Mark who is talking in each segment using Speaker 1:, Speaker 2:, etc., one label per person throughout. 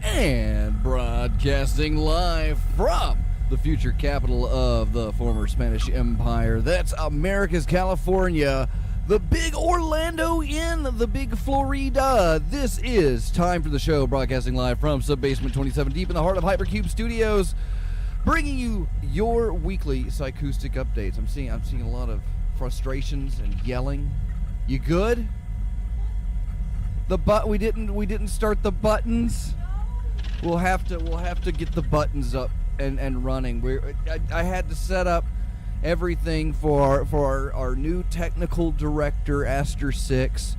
Speaker 1: And broadcasting live from the future capital of the former Spanish Empire. That's America's California, the big Orlando in the big Florida. This is Time for the Show, broadcasting live from Subbasement 27, deep in the heart of Hypercube Studios, bringing you your weekly psychoustic updates. I'm seeing a lot of frustrations and yelling. You good? We didn't start the buttons. We'll have to get the buttons up and running. I had to set up everything for our new technical director, Aster 6,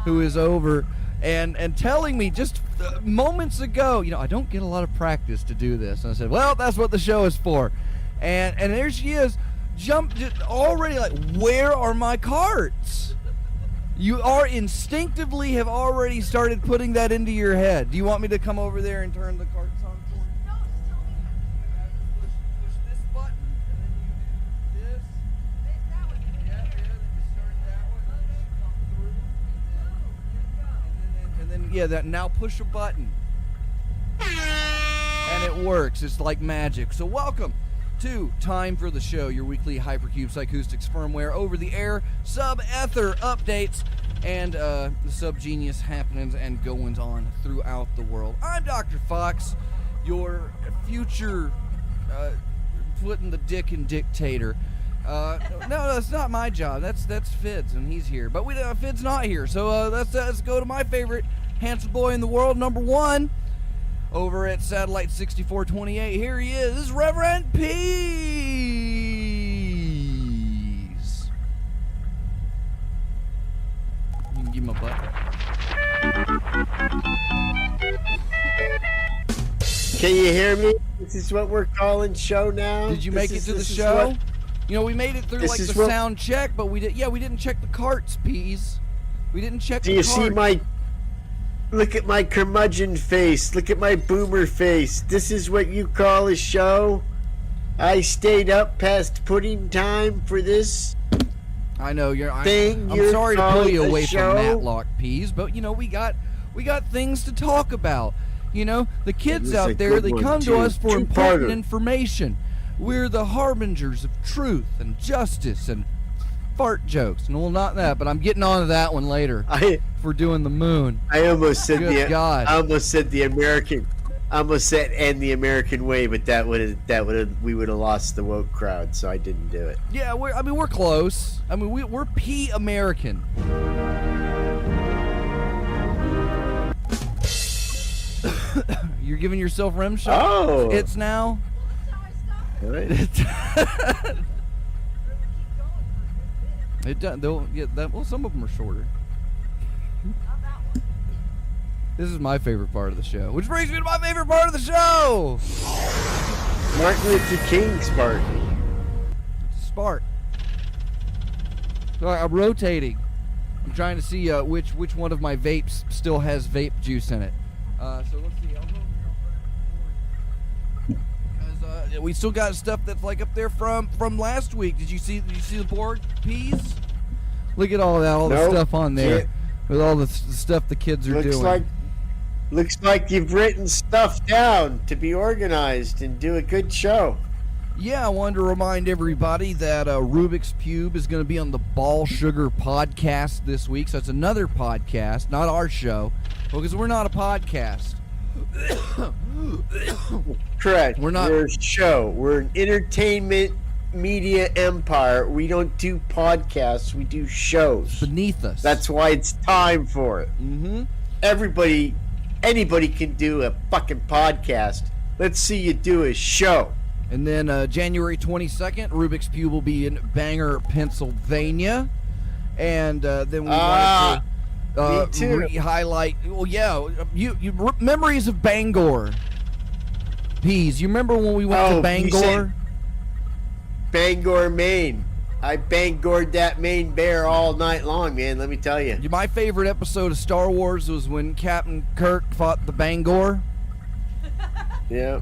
Speaker 1: who is over and telling me just moments ago, I don't get a lot of practice to do this. And I said, well, that's what the show is for. And there she is, jumped already like, where are my carts? You are instinctively have already started putting that into your head. Do you want me to come over there and turn the carts on for you?
Speaker 2: No, just tell me.
Speaker 1: Push this button, and then you do this.
Speaker 2: That one.
Speaker 1: Yeah, then you start that one, and then you come through, and then now push a button. And it works. It's like magic. So welcome to Time for the Show, your weekly Hypercube Psychoustics firmware over-the-air sub-ether updates and the sub-genius happenings and goings-on throughout the world. I'm Dr. Fox, your future putting the dick in dictator. No, that's not my job. That's Fid's, and he's here. But Fid's not here, so let's go to my favorite handsome boy in the world, number one. Over at Satellite 6428, here he is. This is Reverend Peace. You can give him a button.
Speaker 3: Can you hear me? This is what we're calling show now.
Speaker 1: Did you make it to the show? We made it through like the sound check, but we didn't check the carts, Peas. We didn't check the carts.
Speaker 3: Do you see my... Look at my curmudgeon face. Look at my boomer face. This is what you call a show? I stayed up past pudding time for this.
Speaker 1: I know I'm
Speaker 3: you're
Speaker 1: sorry to pull you away
Speaker 3: show?
Speaker 1: from Matlock, Peas, but we got things to talk about. The kids out there, they come to us for important information. We're the harbingers of truth and justice and fart jokes. No, well, not that, but I'm getting on to that one later. For doing the moon.
Speaker 3: I almost said
Speaker 1: God.
Speaker 3: I almost said the American. I almost said and the American way, but we would have lost the woke crowd, so I didn't do it.
Speaker 1: Yeah, we're close. We're P-American. You're giving yourself rim shot.
Speaker 3: Oh,
Speaker 1: It's now. It does. Well, some of them are shorter. This is my favorite part of the show, which brings me to my favorite part of the show.
Speaker 3: Martin Luther King spark.
Speaker 1: It's a spark. So I'm rotating. I'm trying to see which one of my vapes still has vape juice in it. So let's see. I'll go here because we still got stuff that's like up there from last week. Did you see the board, Peas? Look at all that, the stuff on there with all the stuff the kids are doing.
Speaker 3: Looks like you've written stuff down to be organized and do a good show.
Speaker 1: Yeah, I wanted to remind everybody that Rubik's Cube is going to be on the Ball Sugar podcast this week. So it's another podcast, not our show, because we're not a podcast.
Speaker 3: Correct.
Speaker 1: We're not.
Speaker 3: We're a show. We're an entertainment media empire. We don't do podcasts. We do shows.
Speaker 1: Beneath us.
Speaker 3: That's why it's time for it.
Speaker 1: Mm-hmm.
Speaker 3: Anybody can do a fucking podcast. Let's see you do a show.
Speaker 1: And then January 22nd, Rubik's Cube will be in Bangor, Pennsylvania. And then we wanted to re-highlight. Well, yeah, memories of Bangor. Peas, you remember when we went to Bangor?
Speaker 3: Bangor, Maine. I Bangored that Maine bear all night long, man, let me tell you.
Speaker 1: My favorite episode of Star Wars was when Captain Kirk fought the Bangor.
Speaker 3: Yeah.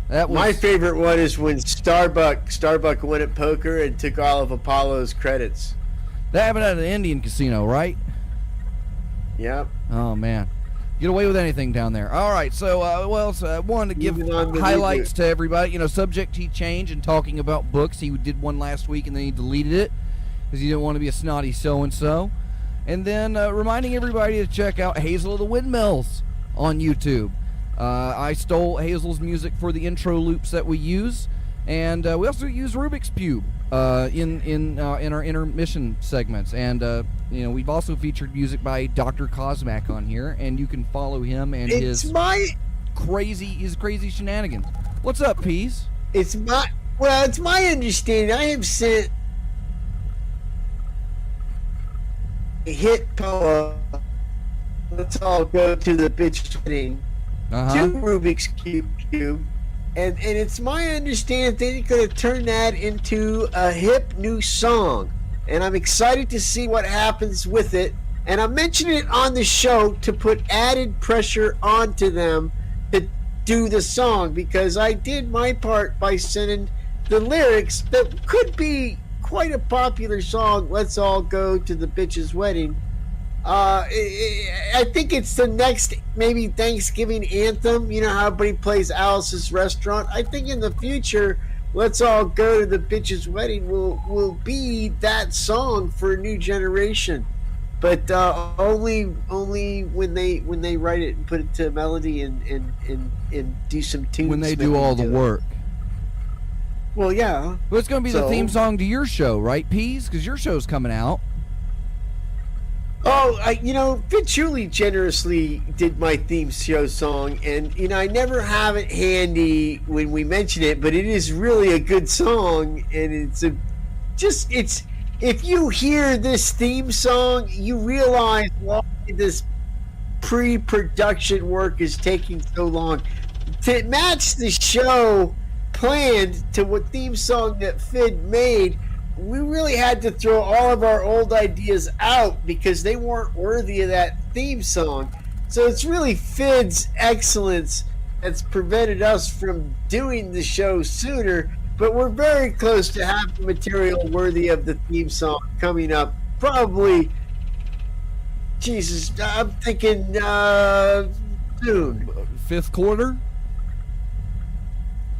Speaker 1: That was...
Speaker 3: My favorite one is when Starbuck went at poker and took all of Apollo's credits.
Speaker 1: That happened at an Indian casino, right?
Speaker 3: Yep.
Speaker 1: Oh, man. Get away with anything down there. All right, so I wanted to give
Speaker 3: Moving on to
Speaker 1: highlights
Speaker 3: reboot.
Speaker 1: to everybody. You know, subject he changed and talking about books. He did one last week and then he deleted it because he didn't want to be a snotty so-and-so. And then reminding everybody to check out Hazel of the Windmills on YouTube. I stole Hazel's music for the intro loops that we use, and we also use Rubik's Cube in our intermission segments. And you know, we've also featured music by Dr. Cosmac on here, and you can follow him and his crazy shenanigans. What's up, Peas?
Speaker 3: It's my understanding. I have sent a hit poem. Let's all go to the bitch wedding. To Rubik's Cube, and it's my understanding they're going to turn that into a hip new song, and I'm excited to see what happens with it. And I'm mentioning it on the show to put added pressure onto them to do the song, because I did my part by sending the lyrics that could be quite a popular song. Let's all go to the bitch's wedding. I think it's the next maybe Thanksgiving anthem. You know how everybody plays Alice's Restaurant? I think in the future, Let's All Go to the Bitch's Wedding will be that song for a new generation. But only when they write it and put it to melody and do some tunes.
Speaker 1: When they do all the work.
Speaker 3: Well, yeah.
Speaker 1: Well, it's going to be the theme song to your show, right, Peas? Because your show's coming out.
Speaker 3: Oh, Fitchuli generously did my theme show song, and I never have it handy when we mention it, but it is really a good song, and it's if you hear this theme song, you realize why this pre-production work is taking so long to match the show planned to what theme song that Fid made. We really had to throw all of our old ideas out because they weren't worthy of that theme song. So it's really Fid's excellence that's prevented us from doing the show sooner, but we're very close to having material worthy of the theme song coming up. Probably, Jesus, I'm thinking soon.
Speaker 1: Fifth quarter?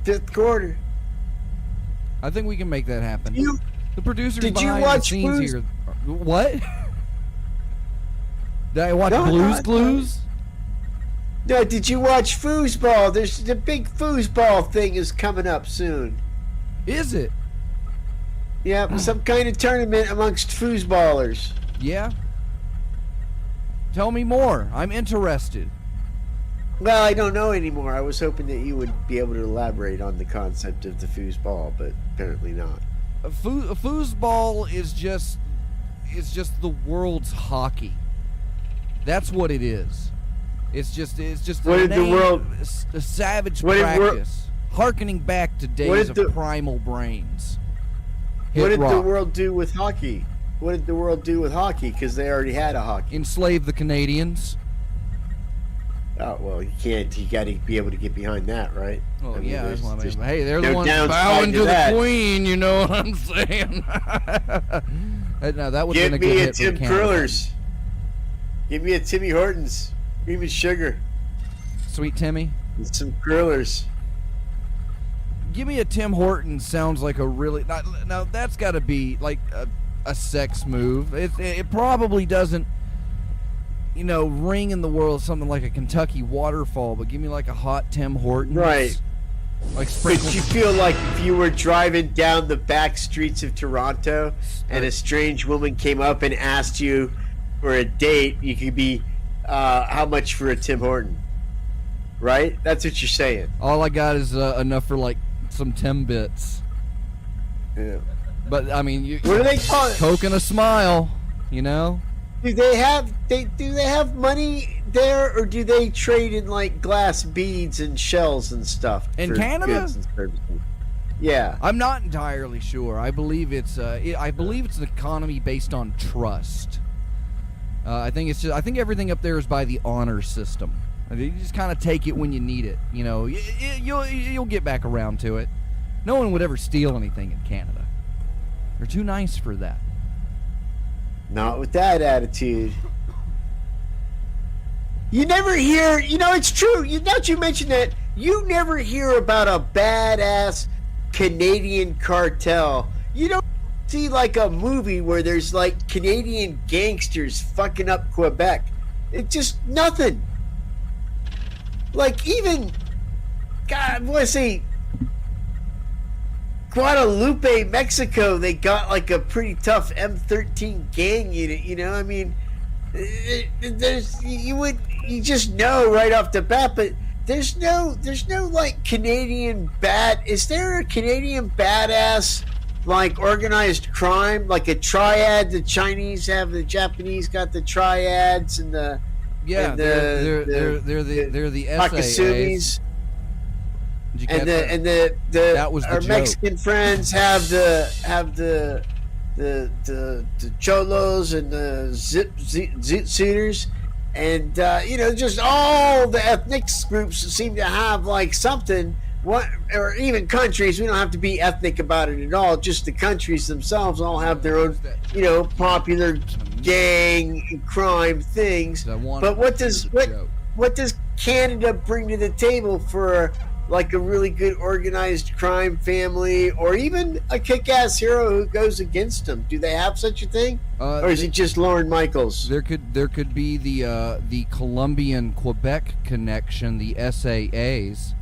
Speaker 3: Fifth quarter.
Speaker 1: I think we can make that happen. The producers
Speaker 3: Did you
Speaker 1: behind
Speaker 3: watch
Speaker 1: the scenes
Speaker 3: Blues?
Speaker 1: here. What? Did I watch
Speaker 3: No,
Speaker 1: Blues
Speaker 3: no,
Speaker 1: Clues?
Speaker 3: No, did you watch foosball? There's the big foosball thing is coming up soon.
Speaker 1: Is it?
Speaker 3: Yeah, some kind of tournament amongst foosballers.
Speaker 1: Yeah. Tell me more. I'm interested.
Speaker 3: Well, I don't know anymore. I was hoping that you would be able to elaborate on the concept of the foosball, but apparently not.
Speaker 1: A foosball is just the world's hockey. That's what it is. It's just
Speaker 3: What
Speaker 1: a
Speaker 3: did the world-
Speaker 1: a savage
Speaker 3: What did
Speaker 1: practice, harkening back to days of
Speaker 3: did the-
Speaker 1: primal brains.
Speaker 3: What
Speaker 1: Hit
Speaker 3: did the
Speaker 1: rock.
Speaker 3: world do with hockey? What did the world do with hockey? Because they already had a hockey.
Speaker 1: Enslave the Canadians?
Speaker 3: Oh, well, you can't. You got to be able to get behind that, right?
Speaker 1: Oh,
Speaker 3: I mean,
Speaker 1: yeah. That's what I
Speaker 3: there's
Speaker 1: mean. Hey, they're
Speaker 3: no
Speaker 1: the ones
Speaker 3: downside
Speaker 1: bowing
Speaker 3: to
Speaker 1: to the
Speaker 3: that.
Speaker 1: queen, you know what I'm saying? No, that would have
Speaker 3: Give
Speaker 1: been a
Speaker 3: me
Speaker 1: good
Speaker 3: a
Speaker 1: hit for
Speaker 3: Tim
Speaker 1: Canada.
Speaker 3: Curlers. Give me a Timmy Hortons. Cream and sugar.
Speaker 1: Sweet Timmy.
Speaker 3: And some curlers.
Speaker 1: Give me a Tim Hortons sounds like a really... Now that's got to be like a sex move. It probably doesn't, ring in the world something like a Kentucky waterfall, but give me like a hot Tim Hortons.
Speaker 3: Right.
Speaker 1: Like
Speaker 3: But
Speaker 1: sprinkles.
Speaker 3: you feel like if you were driving down the back streets of Toronto and a strange woman came up and asked you for a date, you could be, how much for a Tim Horton? Right? That's what you're saying.
Speaker 1: All I got is enough for like some Tim bits.
Speaker 3: Yeah.
Speaker 1: But I mean,
Speaker 3: What do they call it?
Speaker 1: Coke and a smile,
Speaker 3: Do they have money there, or do they trade in like glass beads and shells and stuff?
Speaker 1: In
Speaker 3: for
Speaker 1: Canada?
Speaker 3: goods and services? Yeah.
Speaker 1: I'm not entirely sure. I believe it's an economy based on trust. I think everything up there is by the honor system. You just kind of take it when you need it. You'll get back around to it. No one would ever steal anything in Canada. They're too nice for that.
Speaker 3: Not with that attitude. You never hear, it's true. Now that you mention that, you never hear about a badass Canadian cartel. You don't see like a movie where there's like Canadian gangsters fucking up Quebec. It's just nothing. Like even, God, I want to say Guadalupe, Mexico, they got like a pretty tough M13 gang unit, I mean, you just know right off the bat, but there's no like Canadian is there a Canadian badass like organized crime, like a triad? The Chinese have, the Japanese got the triads, and the
Speaker 1: they're the
Speaker 3: Pakasumis. And the
Speaker 1: that was the
Speaker 3: our
Speaker 1: joke.
Speaker 3: Mexican friends have the cholos and the zit suiters, and just all the ethnic groups seem to have like something. Or even countries, we don't have to be ethnic about it at all. Just the countries themselves all have their own, popular gang crime things. But what does Canada bring to the table for like a really good organized crime family, or even a kick-ass hero who goes against them? Do they have such a thing, or is it just Lorne Michaels?
Speaker 1: There could be the Colombian Quebec connection, the SAAs.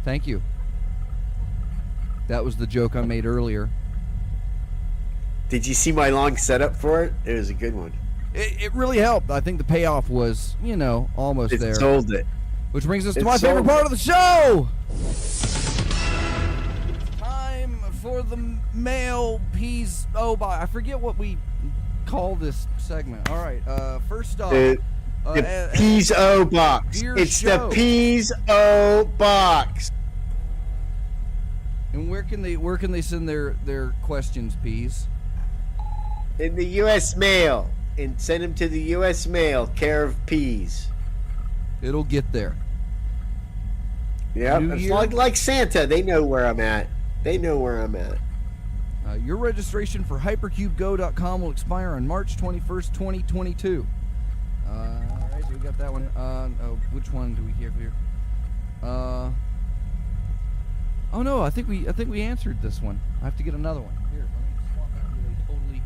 Speaker 1: Thank you. That was the joke I made earlier.
Speaker 3: Did you see my long setup for it? It was a good one.
Speaker 1: It really helped. I think the payoff was, almost there.
Speaker 3: It sold it.
Speaker 1: Which brings us to my favorite part of the show. Time for the male peas. I forget what we call this segment. All right. First off,
Speaker 3: the Peas O box. It's
Speaker 1: show.
Speaker 3: the Peas O box.
Speaker 1: And where can they send their questions, Peas?
Speaker 3: In the U.S. mail, and send them to the U.S. mail, care of Peas.
Speaker 1: It'll get there.
Speaker 3: Yeah, it's like Santa. They know where I'm at.
Speaker 1: Your registration for hypercubego.com will expire on March 21st, 2022. All right, so we got that one. Which one do we have here? Oh no, I think we answered this one. I have to get another one. Here, let me swap out with a totally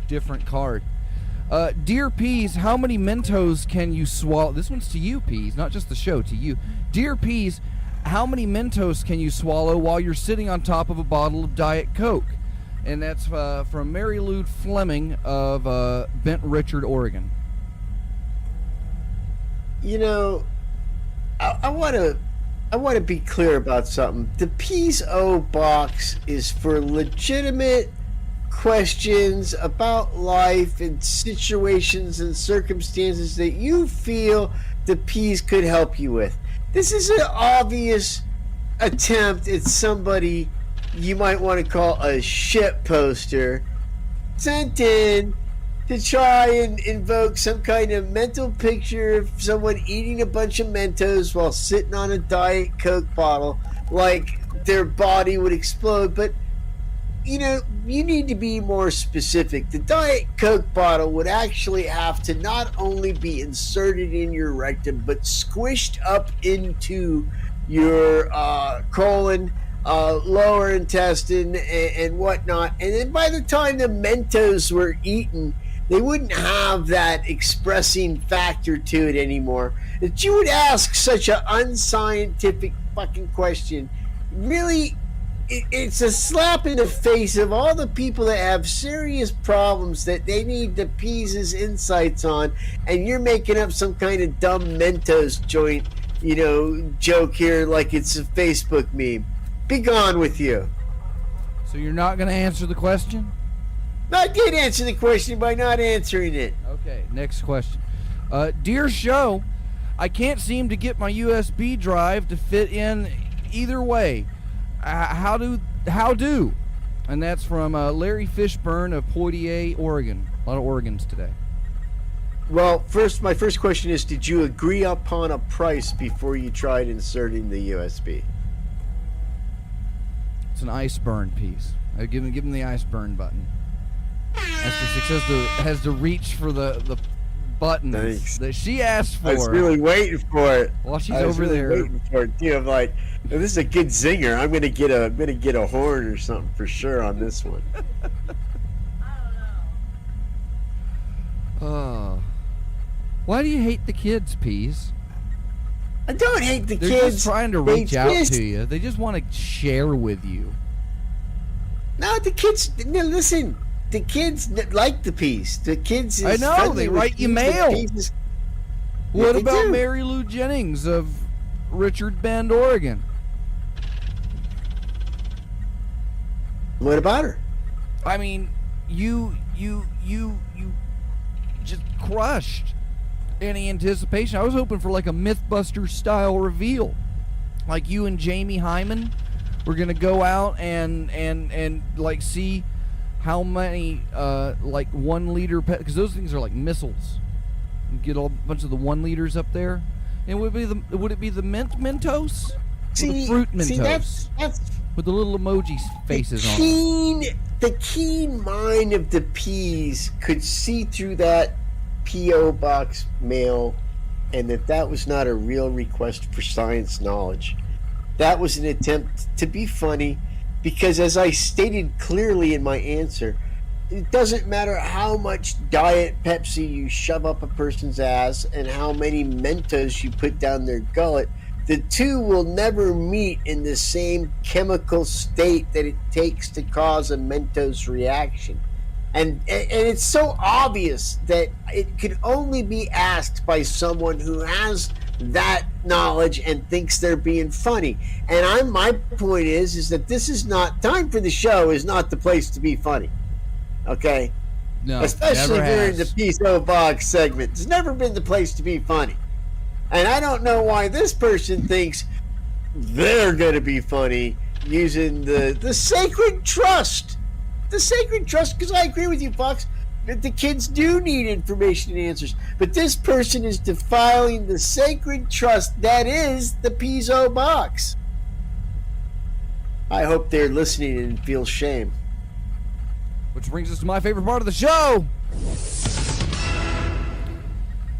Speaker 1: different card. Dear Peas, how many Mentos can you swallow? This one's to you, Peas, not just the show, to you. Dear Peas, how many Mentos can you swallow while you're sitting on top of a bottle of Diet Coke? And that's from Mary Lou Fleming of Bent Richard, Oregon.
Speaker 3: I want to be clear about something. The Peas O box is for legitimate questions about life and situations and circumstances that you feel the Peas could help you with. This is an obvious attempt at somebody you might want to call a shit poster sent in to try and invoke some kind of mental picture of someone eating a bunch of Mentos while sitting on a Diet Coke bottle, like their body would explode. But you need to be more specific. The Diet Coke bottle would actually have to not only be inserted in your rectum, but squished up into your colon, lower intestine, and whatnot. And then by the time the Mentos were eaten, they wouldn't have that expressing factor to it anymore. That you would ask such an unscientific fucking question, really, it's a slap in the face of all the people that have serious problems that they need the Peas' insights on, and you're making up some kind of dumb Mentos joint, joke here like it's a Facebook meme. Be gone with you.
Speaker 1: So you're not going to answer the question?
Speaker 3: I did answer the question by not answering it.
Speaker 1: Okay, next question. Dear show, I can't seem to get my USB drive to fit in either way. How do? And that's from Larry Fishburne of Poitiers, Oregon. A lot of Oregons today.
Speaker 3: Well, my first question is, did you agree upon a price before you tried inserting the USB?
Speaker 1: It's an ice burn piece. Give him the ice burn button. Has to reach for the buttons
Speaker 3: Thanks.
Speaker 1: that she asked for.
Speaker 3: I was really waiting for it.
Speaker 1: While she's
Speaker 3: I was
Speaker 1: over
Speaker 3: really
Speaker 1: there.
Speaker 3: waiting for it too. I'm like, "Oh, this is a good zinger. I'm gonna get a horn or something for sure on this one.
Speaker 1: Oh. Why do you hate the kids, Peas?
Speaker 3: I don't hate the
Speaker 1: They're
Speaker 3: kids.
Speaker 1: just trying to
Speaker 3: They
Speaker 1: reach out
Speaker 3: just-
Speaker 1: to you. They just want to share with you.
Speaker 3: No, the kids. No, listen. The kids like the piece. The kids. Is
Speaker 1: I know,
Speaker 3: friendly
Speaker 1: they
Speaker 3: with
Speaker 1: write you
Speaker 3: Peas. The
Speaker 1: mail.
Speaker 3: Peas is-
Speaker 1: What
Speaker 3: they
Speaker 1: about
Speaker 3: do.
Speaker 1: Mary Lou Jennings of Richard Bend, Oregon?
Speaker 3: What about her?
Speaker 1: I mean, you just crushed any anticipation. I was hoping for like a Mythbuster style reveal, like you and Jamie Hyman were gonna go out and like see how many like 1 liter because those things are like missiles. You get a bunch of the 1 liters up there. And would it be the Mentos? Or the fruit Mentos?
Speaker 3: See, that's
Speaker 1: with the little emoji faces on them.
Speaker 3: The keen mind of the Peas could see through that P.O. box mail, and that was not a real request for science knowledge. That was an attempt to be funny, because as I stated clearly in my answer, it doesn't matter how much Diet Pepsi you shove up a person's ass and how many Mentos you put down their gullet, the two will never meet in the same chemical state that it takes to cause a Mentos reaction. And it's so obvious that it could only be asked by someone who has that knowledge and thinks they're being funny. And my point is that this is not time for the show. Is not the place to be funny. Okay,
Speaker 1: No,
Speaker 3: especially
Speaker 1: never
Speaker 3: during
Speaker 1: has.
Speaker 3: the P.O. box segment. It's never been the place to be funny. And I don't know why this person thinks they're going to be funny using the sacred trust. The sacred trust, because I agree with you, Fox, that the kids do need information and answers. But this person is defiling the sacred trust that is the P.O. box. I hope they're listening and feel shame.
Speaker 1: Which brings us to my favorite part of the show.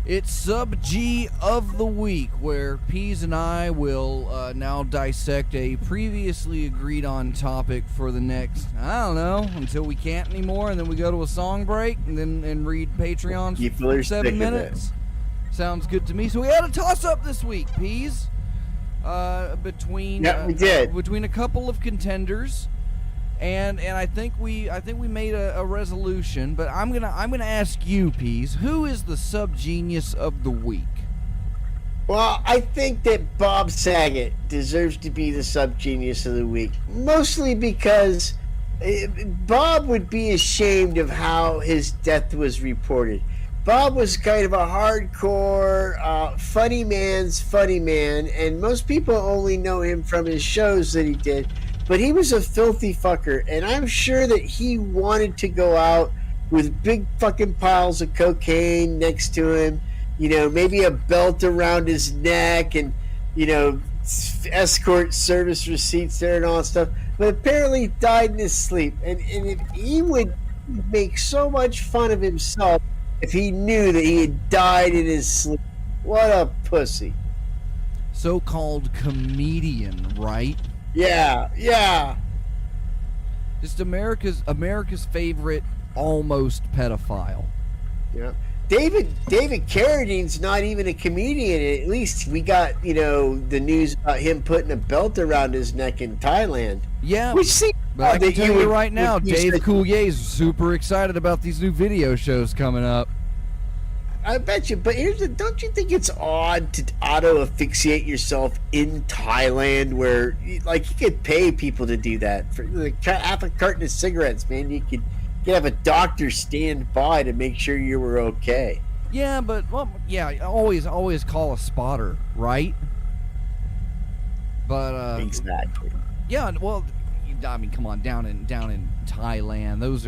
Speaker 1: It's Sub G of the Week, where Peas and I will now dissect a previously agreed on topic for the next, I don't know, until we can't anymore, and then we go to a song break and then read Patreon
Speaker 3: People are
Speaker 1: for 7
Speaker 3: sick of it.
Speaker 1: minutes. Sounds good to me. So we had a toss up this week, Peas, between
Speaker 3: we did.
Speaker 1: between a couple of contenders. And I think we made a resolution, but I'm gonna ask you, Peas, who is the sub genius of the week?
Speaker 3: Well, I think that Bob Saget deserves to be the sub genius of the week, mostly because Bob would be ashamed of how his death was reported. Bob was kind of a hardcore funny man's funny man, and most people only know him from his shows that he did. But he was a filthy fucker, and I'm sure that he wanted to go out with big fucking piles of cocaine next to him, maybe a belt around his neck, and, escort service receipts there and all that stuff. But apparently he died in his sleep. And if he would make so much fun of himself if he knew that he had died in his sleep. What a pussy.
Speaker 1: So-called comedian, right?
Speaker 3: Yeah.
Speaker 1: Just America's favorite almost pedophile.
Speaker 3: Yeah. David Carradine's not even a comedian. At least we got, the news about him putting a belt around his neck in Thailand.
Speaker 1: Yeah,
Speaker 3: Which seems
Speaker 1: but I
Speaker 3: odd
Speaker 1: can
Speaker 3: that
Speaker 1: tell you
Speaker 3: would-
Speaker 1: right now,
Speaker 3: would be
Speaker 1: Dave
Speaker 3: such-
Speaker 1: Coulier's super excited about these new video shows coming up.
Speaker 3: I bet you, but don't you think it's odd to auto asphyxiate yourself in Thailand, where you could pay people to do that for half a carton of cigarettes, man? You could have a doctor stand by to make sure you were okay.
Speaker 1: Yeah, but always call a spotter, right? But
Speaker 3: Exactly.
Speaker 1: yeah, well, I mean, come on, down in Thailand, those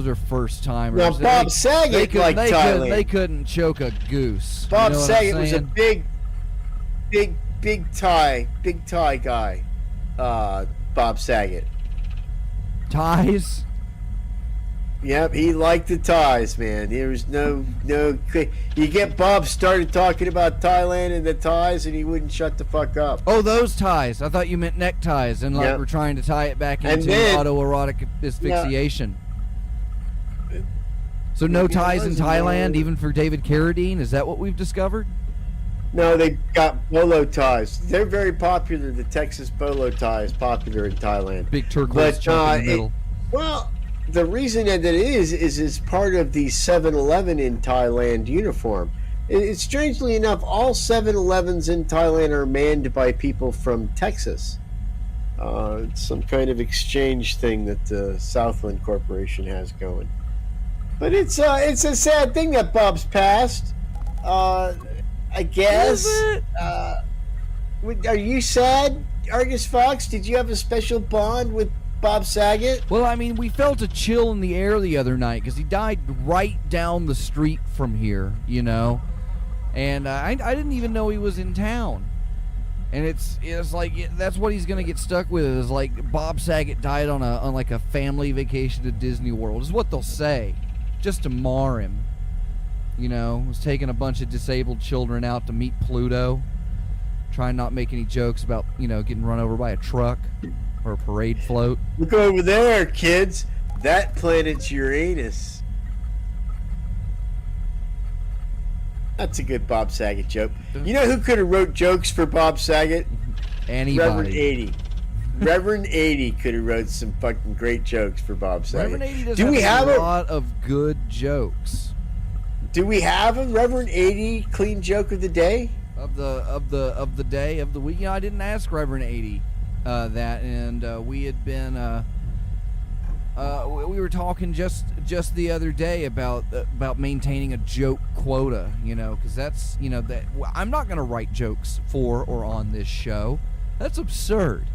Speaker 1: are first timers.
Speaker 3: Now Bob Saget liked Thailand.
Speaker 1: They couldn't choke a goose.
Speaker 3: Bob
Speaker 1: you know
Speaker 3: Saget
Speaker 1: what I'm
Speaker 3: was a
Speaker 1: saying?
Speaker 3: big Thai guy. Bob Saget.
Speaker 1: Ties.
Speaker 3: Yep, he liked the ties, man. There was no. You get Bob started talking about Thailand and the ties, and he wouldn't shut the fuck up.
Speaker 1: Oh, those ties. I thought you meant neckties, and like
Speaker 3: Yep.
Speaker 1: we're trying to tie it back
Speaker 3: And
Speaker 1: into
Speaker 3: then-
Speaker 1: autoerotic asphyxiation. So no
Speaker 3: Maybe it
Speaker 1: ties in
Speaker 3: wasn't,
Speaker 1: Thailand,
Speaker 3: no.
Speaker 1: even for David Carradine? Is that what we've discovered?
Speaker 3: No, they got bolo ties. They're very popular. The Texas bolo tie is popular in Thailand.
Speaker 1: Big turquoise
Speaker 3: But,
Speaker 1: chunk in the middle.
Speaker 3: Well, the reason that it is part of the 7-Eleven in Thailand uniform. It's strangely enough, all 7-Elevens in Thailand are manned by people from Texas. It's some kind of exchange thing that the Southland Corporation has going. But it's a sad thing that Bob's passed. I guess.
Speaker 1: Is it?
Speaker 3: Are you sad, Argus Fox? Did you have a special bond with Bob Saget?
Speaker 1: Well, I mean, we felt a chill in the air the other night because he died right down the street from here, you know? And I didn't even know he was in town. And it's like that's what he's gonna get stuck with is like Bob Saget died on like a family vacation to Disney World is what they'll say, just to mar him. You know, was taking a bunch of disabled children out to meet Pluto, trying not to make any jokes about getting run over by a truck or a parade float.
Speaker 3: Look over there, kids. That planet's Uranus. That's a good Bob Saget joke. You know who could have wrote jokes for Bob Saget?
Speaker 1: Anybody.
Speaker 3: Reverend 80. Reverend 80 could have wrote some fucking great jokes for Bob Saget.
Speaker 1: Reverend 80 does
Speaker 3: Do we
Speaker 1: have
Speaker 3: have
Speaker 1: a lot of good jokes.
Speaker 3: Do we have a Reverend 80 clean joke of the day?
Speaker 1: Of the day of the week. I didn't ask Reverend 80 that, and we had been we were talking just the other day about maintaining a joke quota, because that's that I'm not going to write jokes for or on this show. That's absurd.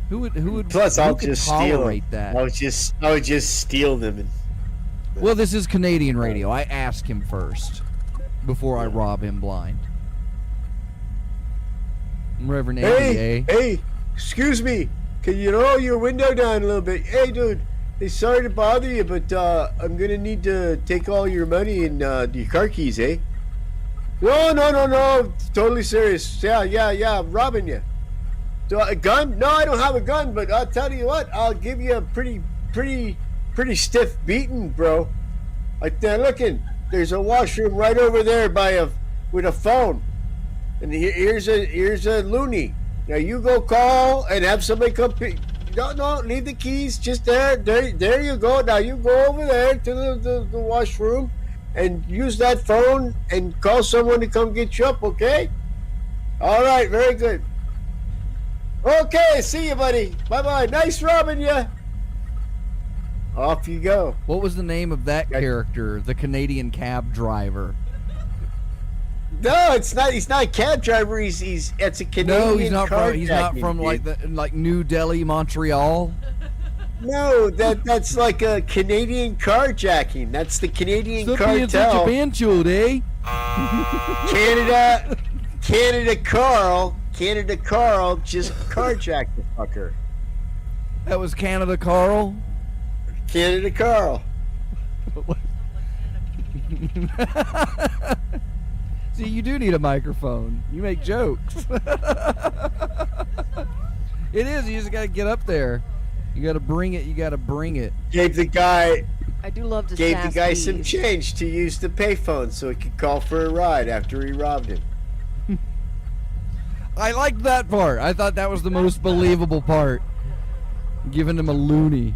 Speaker 1: Who would
Speaker 3: Plus,
Speaker 1: who
Speaker 3: I'll
Speaker 1: could
Speaker 3: just steal
Speaker 1: tolerate
Speaker 3: them.
Speaker 1: that?
Speaker 3: I would just steal them. And
Speaker 1: Well, this is Canadian radio. I ask him first before I rob him blind. Reverend 80, eh?
Speaker 3: Hey, excuse me. Can you roll your window down a little bit? Hey, dude. Hey, sorry to bother you, but I'm gonna need to take all your money and your car keys, eh? No. Totally serious. Yeah. I'm robbing you. A gun? No, I don't have a gun, but I'll tell you what. I'll give you a pretty stiff beating, bro. Like that. Looking, there's a washroom right over there with a phone, and here's a loony. Now you go call and have somebody come pick. No, leave the keys just there. There you go. Now you go over there to the washroom and use that phone and call someone to come get you up. Okay? All right. Very good. Okay. See you, buddy. Bye. Nice robbing you. Off you go.
Speaker 1: What was the name of that character? The Canadian cab driver.
Speaker 3: No, it's not. He's not a cab driver. It's a Canadian.
Speaker 1: No, he's not from. He's not
Speaker 3: carjacking,
Speaker 1: from
Speaker 3: dude.
Speaker 1: like New Delhi, Montreal.
Speaker 3: No, that's like a Canadian carjacking. That's the Canadian
Speaker 1: Stop being such a
Speaker 3: cartel.
Speaker 1: banchod, eh?
Speaker 3: Canada Carl just carjacked the fucker.
Speaker 1: That was Canada Carl.
Speaker 3: Canada Carl.
Speaker 1: See, you do need a microphone. You make jokes. It is. You just got to get up there. You got to bring it.
Speaker 3: Gave the guy
Speaker 2: I do love to sass
Speaker 3: some
Speaker 2: bees.
Speaker 3: change to use the payphone so he could call for a ride after he robbed him.
Speaker 1: I liked that part. I thought that was the most believable part. Giving him a loony.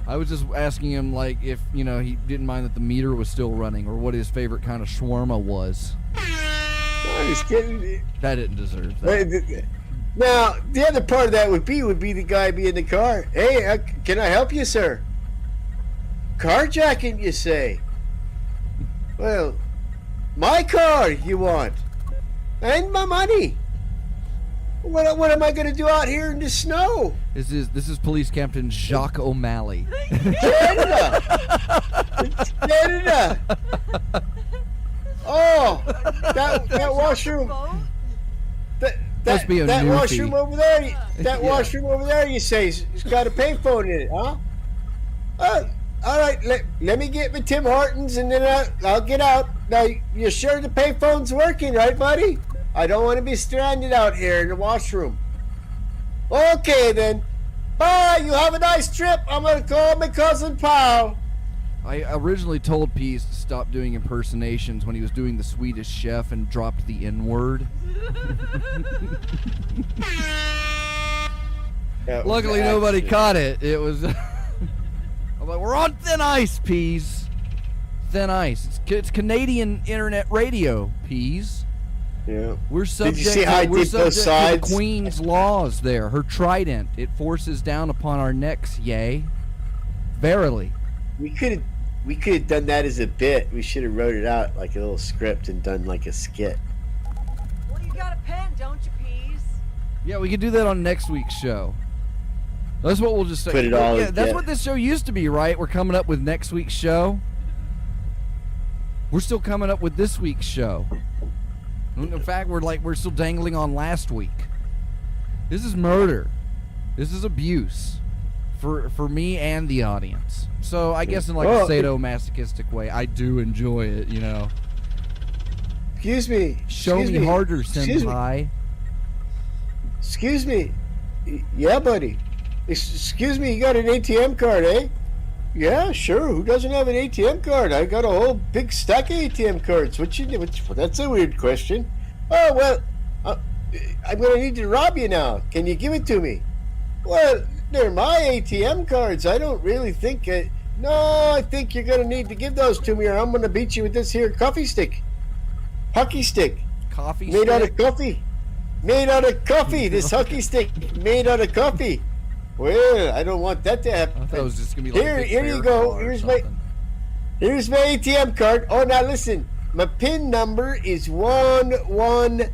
Speaker 1: I was just asking him, like, if, he didn't mind that the meter was still running or what his favorite kind of shawarma was.
Speaker 3: No, he's kidding.
Speaker 1: That didn't deserve that.
Speaker 3: Now, the other part of that would be the guy be in the car. Hey, can I help you, sir? Carjacking, you say? Well, my car you want. And my money. What am I going to do out here in the snow?
Speaker 1: This is Police Captain Jacques O'Malley.
Speaker 3: Canada! It's Canada! Oh, that washroom.
Speaker 1: Must be a
Speaker 3: That
Speaker 1: newfie.
Speaker 3: washroom over there. That
Speaker 1: Yeah.
Speaker 3: washroom over there. You say it's got a payphone in it, huh? all right. Let me get my Tim Hortons, and then I'll get out. Now, you're sure the payphone's working, right, buddy? I don't want to be stranded out here in the washroom. Okay, then. Bye. You have a nice trip. I'm going to call my cousin Paul.
Speaker 1: I originally told Pease to stop doing impersonations when he was doing the Swedish Chef and dropped the N-word. Luckily, nobody caught it. It was... I'm like, we're on thin ice, Pease. Thin ice. It's Canadian internet radio, Pease.
Speaker 3: Yeah.
Speaker 1: We're subject,
Speaker 3: Did you see how I did both sides?
Speaker 1: To the Queen's laws there. Her trident. It forces down upon our necks, yea. Verily.
Speaker 3: We could have done that as a bit. We should have wrote it out like a little script and done like a skit.
Speaker 2: Well, you got a pen, don't you, Pease?
Speaker 1: Yeah, we could do that on next week's show. That's what we'll just say.
Speaker 3: Put it all
Speaker 1: yeah, that's
Speaker 3: yeah.
Speaker 1: what this show used to be, right? We're coming up with next week's show. We're still coming up with this week's show. In fact, we're still dangling on last week. This is murder. This is abuse for me and the audience. So I guess in like a sadomasochistic way, I do enjoy it, you know.
Speaker 3: Excuse me.
Speaker 1: Show me harder, senpai.
Speaker 3: Excuse me. Yeah, buddy. Excuse me, you got an ATM card, eh? Yeah, sure. Who doesn't have an ATM card? I got a whole big stack of ATM cards. That's a weird question. Oh, well, I'm going to need to rob you now. Can you give it to me? Well, they're my ATM cards. I don't really think... No, I think you're going to need to give those to me or I'm going to beat you with this here coffee stick. Hockey stick.
Speaker 1: Coffee
Speaker 3: made
Speaker 1: stick?
Speaker 3: Out of coffee. Made out of coffee. This hockey stick made out of coffee. Well, I don't want that to happen.
Speaker 1: I thought it was just gonna be like
Speaker 3: here you go. Here's my ATM card. Oh, now listen. My PIN number is 112.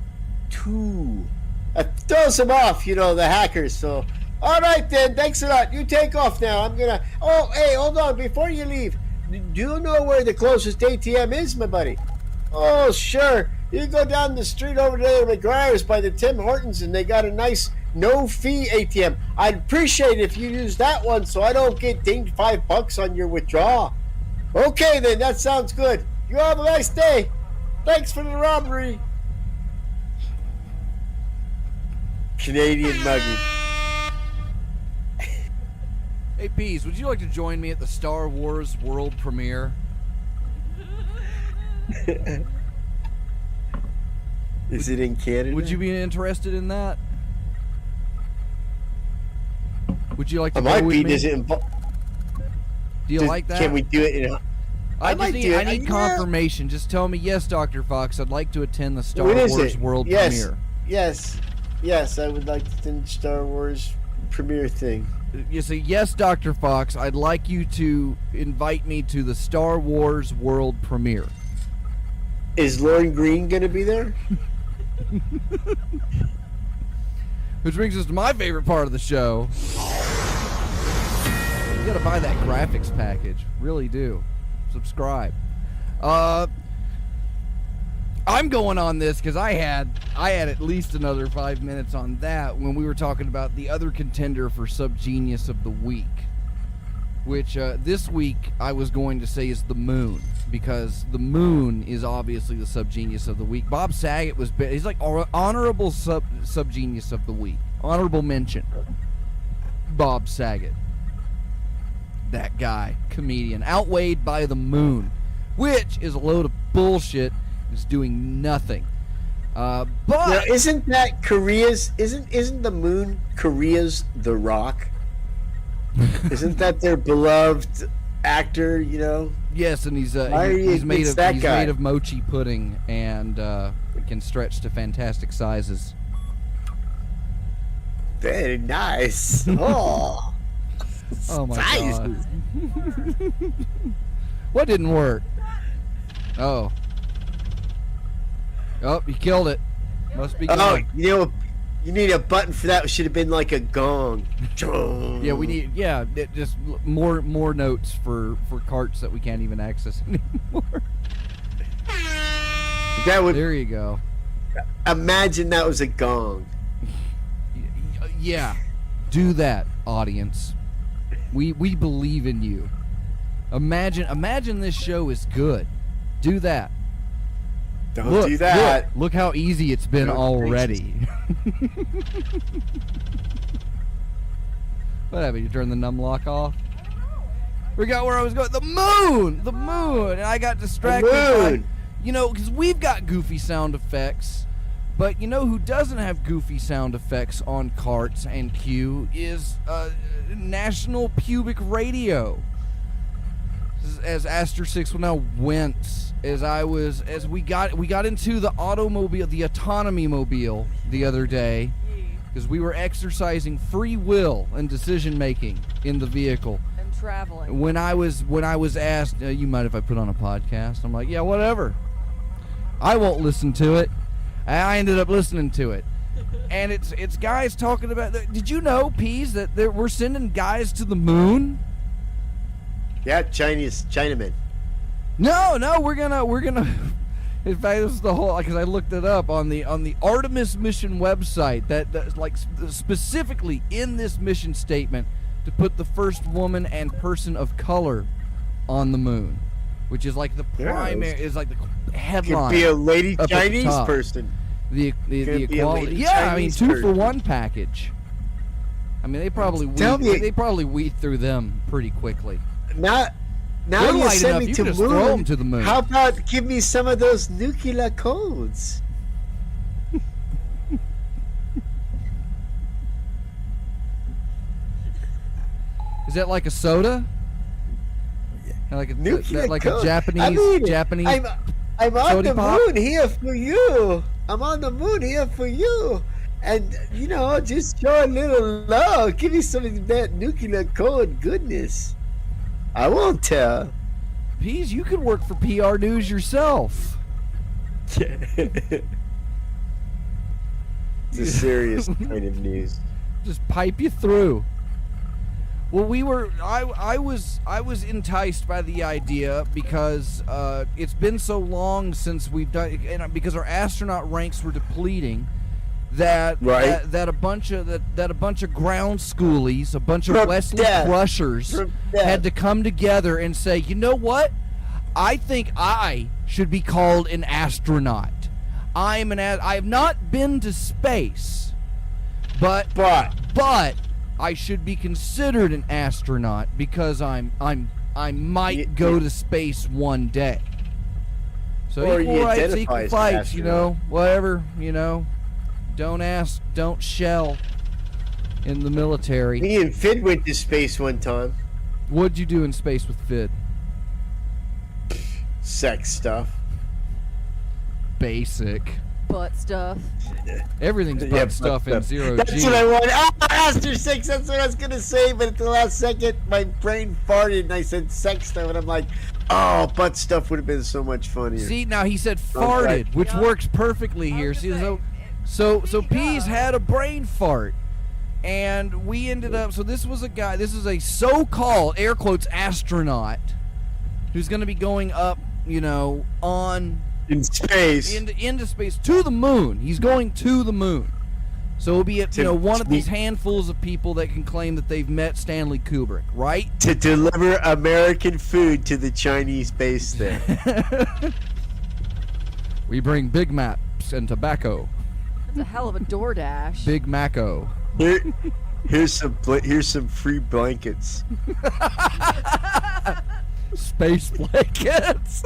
Speaker 3: Throw some off, you know, the hackers. So, all right then. Thanks a lot. You take off now. I'm gonna. Oh, hey, hold on. Before you leave, do you know where the closest ATM is, my buddy? Oh, sure. You go down the street over there to McGuire's by the Tim Hortons, and they got a nice no-fee ATM. I'd appreciate it if you use that one so I don't get dinged $5 on your withdrawal. Okay, then. That sounds good. You have a nice day. Thanks for the robbery. Canadian mugging.
Speaker 1: Hey, Pease, would you like to join me at the Star Wars world premiere?
Speaker 3: Is it in Canada?
Speaker 1: Would you be interested in that? Would you like to
Speaker 3: I
Speaker 1: go
Speaker 3: might
Speaker 1: with
Speaker 3: be.
Speaker 1: me?
Speaker 3: Does it involve?
Speaker 1: Do you like that?
Speaker 3: Can we do it in?
Speaker 1: I need confirmation. Just tell me, yes, Dr. Fox, I'd like to attend the Star Wars world premiere.
Speaker 3: Yes, I would like to attend the Star Wars premiere thing.
Speaker 1: You say, yes, Dr. Fox, I'd like you to invite me to the Star Wars world premiere.
Speaker 3: Is Lauren Green going to be there?
Speaker 1: Which brings us to my favorite part of the show. You gotta buy that graphics package. Really do. Subscribe. I'm going on this because I had at least another 5 minutes on that when we were talking about the other contender for Subgenius of the Week, which this week I was going to say is the Moon, because the Moon is obviously the Subgenius of the Week. Bob Saget he's like honorable Subgenius of the Week. Honorable mention. Bob Saget. That guy, comedian, outweighed by the Moon, which is a load of bullshit. Is doing nothing. But
Speaker 3: now, isn't that Korea's? Isn't the Moon Korea's The Rock? Isn't that their beloved actor? You know.
Speaker 1: Yes, and he's made of mochi pudding and can stretch to fantastic sizes.
Speaker 3: Very nice. Oh.
Speaker 1: Oh my god. What didn't work? Oh, you killed it. Must be good.
Speaker 3: Oh, you need a button for that. It should have been like a gong.
Speaker 1: Yeah, we need. Yeah, just more notes for carts that we can't even access anymore. There you go.
Speaker 3: Imagine that was a gong.
Speaker 1: Yeah, do that, audience. We believe in you. Imagine this show is good. Do that.
Speaker 3: Don't do that.
Speaker 1: Look how easy it's been already. What happened? You turned the numlock off? Forgot where I was going. The moon! And I got distracted by, because we've got goofy sound effects, but you know who doesn't have goofy sound effects on carts and Q is National Pubic Radio. As Aster 6 will now wince as we got into the automobile, the autonomy mobile the other day, because we were exercising free will and decision making in the vehicle.
Speaker 2: And traveling.
Speaker 1: When I was asked, you mind if I put on a podcast? I'm like, yeah, whatever. I won't listen to it. I ended up listening to it. And it's guys talking about, did you know, Peas, that we're sending guys to the moon?
Speaker 3: Yeah, Chinamen.
Speaker 1: No, we're gonna. In fact, this is the whole, because I looked it up on the Artemis mission website. That's like specifically in this mission statement to put the first woman and person of color on the moon, which is like the primary, is like the headline.
Speaker 3: Could be a lady Chinese person.
Speaker 1: The equality. Yeah, Chinese 2 for 1 package. I mean, they probably weed through them pretty quickly.
Speaker 3: Now
Speaker 1: They're
Speaker 3: you
Speaker 1: light
Speaker 3: send
Speaker 1: enough,
Speaker 3: me
Speaker 1: you
Speaker 3: to
Speaker 1: can just
Speaker 3: moon.
Speaker 1: throw them to the moon.
Speaker 3: How about give me some of those nuclear codes?
Speaker 1: Is that like a soda? Like a
Speaker 3: Nuclear
Speaker 1: like
Speaker 3: code.
Speaker 1: a Japanese.
Speaker 3: I'm on the
Speaker 1: pop?
Speaker 3: moon here for you. I'm on the moon here for you. And, just show a little love. Give me some of that nuclear code goodness. I won't tell.
Speaker 1: Peas, you could work for PR News yourself.
Speaker 3: It's a serious kind of news.
Speaker 1: Just pipe you through. Well, I was enticed by the idea because it's been so long since we've done, and because our astronaut ranks were depleting, that a bunch of ground schoolies, a bunch of Wesley Crushers had to come together and say, you know what? I think I should be called an astronaut. I have not been to space, but I should be considered an astronaut because I might go to space one day. So equal rights, equal fights, whatever, Don't ask, don't shell in the military.
Speaker 3: Me and Fid went to space one time.
Speaker 1: What'd you do in space with Fid?
Speaker 3: Sex stuff.
Speaker 1: Basic.
Speaker 2: Butt stuff.
Speaker 1: Everything's butt stuff in zero
Speaker 3: That's
Speaker 1: G.
Speaker 3: what I wanted. Aster 6, that's what I was going to say, but at the last second, my brain farted and I said sex stuff, and I'm like, oh, butt stuff would have been so much funnier.
Speaker 1: See, now he said farted, which works perfectly here. See, so Peas had a brain fart, and we ended up. So this was a guy. This is a so-called air quotes astronaut who's going to be going up, on
Speaker 3: in space
Speaker 1: into space to the moon. He's going to the moon. So it'll be one of these handfuls of people that can claim that they've met Stanley Kubrick, right?
Speaker 3: To deliver American food to the Chinese base there.
Speaker 1: We bring Big Macs and tobacco.
Speaker 2: That's a hell of a DoorDash.
Speaker 1: Big Maco.
Speaker 3: Here's some free blankets.
Speaker 1: Space blankets.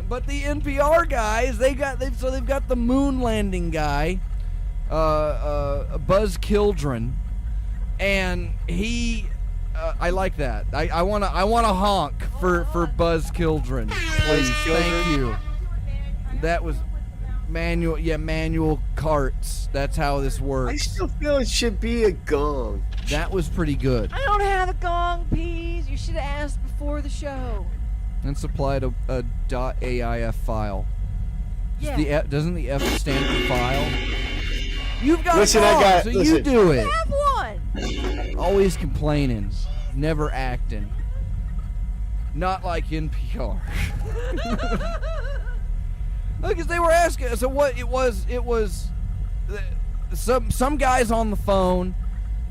Speaker 1: But the NPR guys, they've got the moon landing guy, Buzz Kildren, and he, I like that. I want to honk for Buzz Kildren, please. Thank you. That was manual carts. That's how this works.
Speaker 3: I still feel it should be a gong.
Speaker 1: That was pretty good.
Speaker 2: I don't have a gong, Peas. You should have asked before the show.
Speaker 1: And supplied a .aif file.
Speaker 2: Yeah.
Speaker 1: Doesn't the F stand for file? You've got
Speaker 3: Listen,
Speaker 1: a phone, you do it.
Speaker 2: I have one.
Speaker 1: Always complaining, never acting. Not like NPR. Because they were asking, so what it was some guys on the phone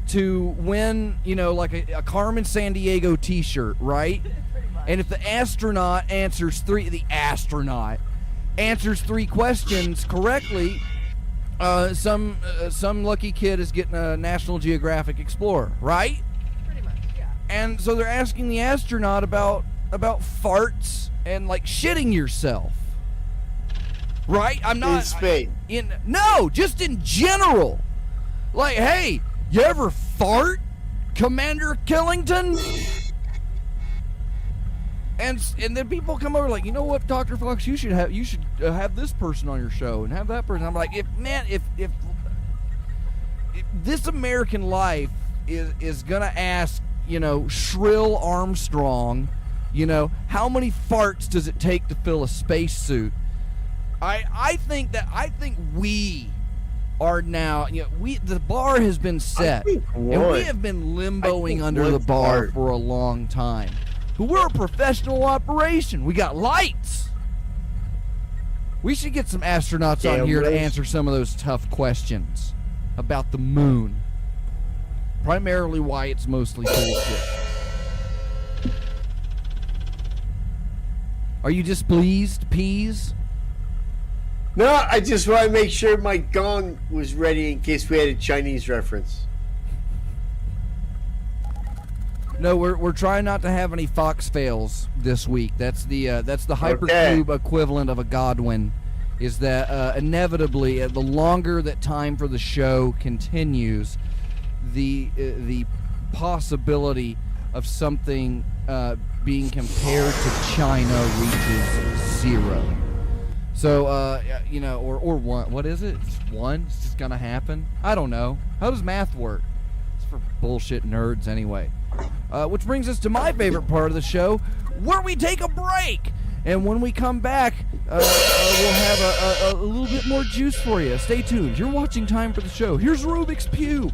Speaker 1: to win, like a Carmen Sandiego T-shirt, right? And if the astronaut answers three questions correctly, some lucky kid is getting a National Geographic Explorer, right?
Speaker 2: Pretty much, yeah.
Speaker 1: And so they're asking the astronaut about farts and like shitting yourself, right? I'm not
Speaker 3: in Spain.
Speaker 1: No, just in general. Like, hey, you ever fart, Commander Killington? And then people come over like, you know what, Dr. Fox, you should have this person on your show and have that person. I'm like, if this American life is gonna ask, Shrill Armstrong, how many farts does it take to fill a spacesuit? I think we are now, the bar has been set, and we have been limboing under the bar for a long time. But we're a professional operation. We got lights. We should get some astronauts on here to answer some of those tough questions about the moon. Primarily why it's mostly bullshit. Are you displeased, Peas?
Speaker 3: No, I just want to make sure my gong was ready in case we had a Chinese reference.
Speaker 1: No, we're trying not to have any Fox fails this week. That's the Hypercube equivalent of a Godwin. Is that inevitably, the longer that time for the show continues, the possibility of something being compared to China reaches zero. So or one. What is it? It's one. It's just gonna happen. I don't know. How does math work? It's for bullshit nerds anyway. Which brings us to my favorite part of the show, where we take a break. And when we come back, we'll have a little bit more juice for you. Stay tuned. You're watching Time for the Show. Here's Rubik's Pew.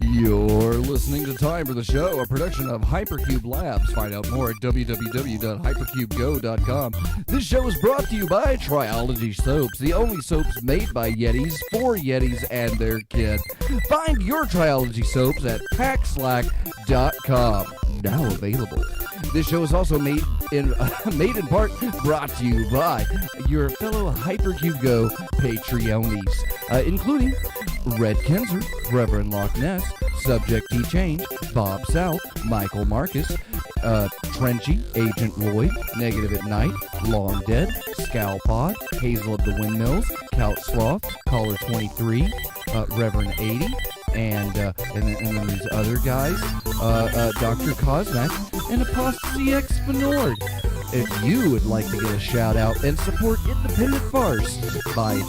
Speaker 1: You're listening to Time for the Show, a production of Hypercube Labs. Find out more at www.hypercubego.com. This show is brought to you by Triology Soaps, the only soaps made by Yetis for Yetis and their kid. Find your Triology Soaps at packslack.com. Now available. This show is also made in part brought to you by your fellow Hypercube Go Patreonies, including Red Kenzer, Reverend Loch Ness, Subject T Change, Bob South, Michael Marcus, Trenchy, Agent Lloyd, Negative at Night, Long Dead, Scowpot, Hazel of the Windmills, Couch Sloth, Caller 23, Reverend 80, and then these other guys, Dr. Cosmac, and Apostasy X Benord. If you would like to get a shout out and support independent farce by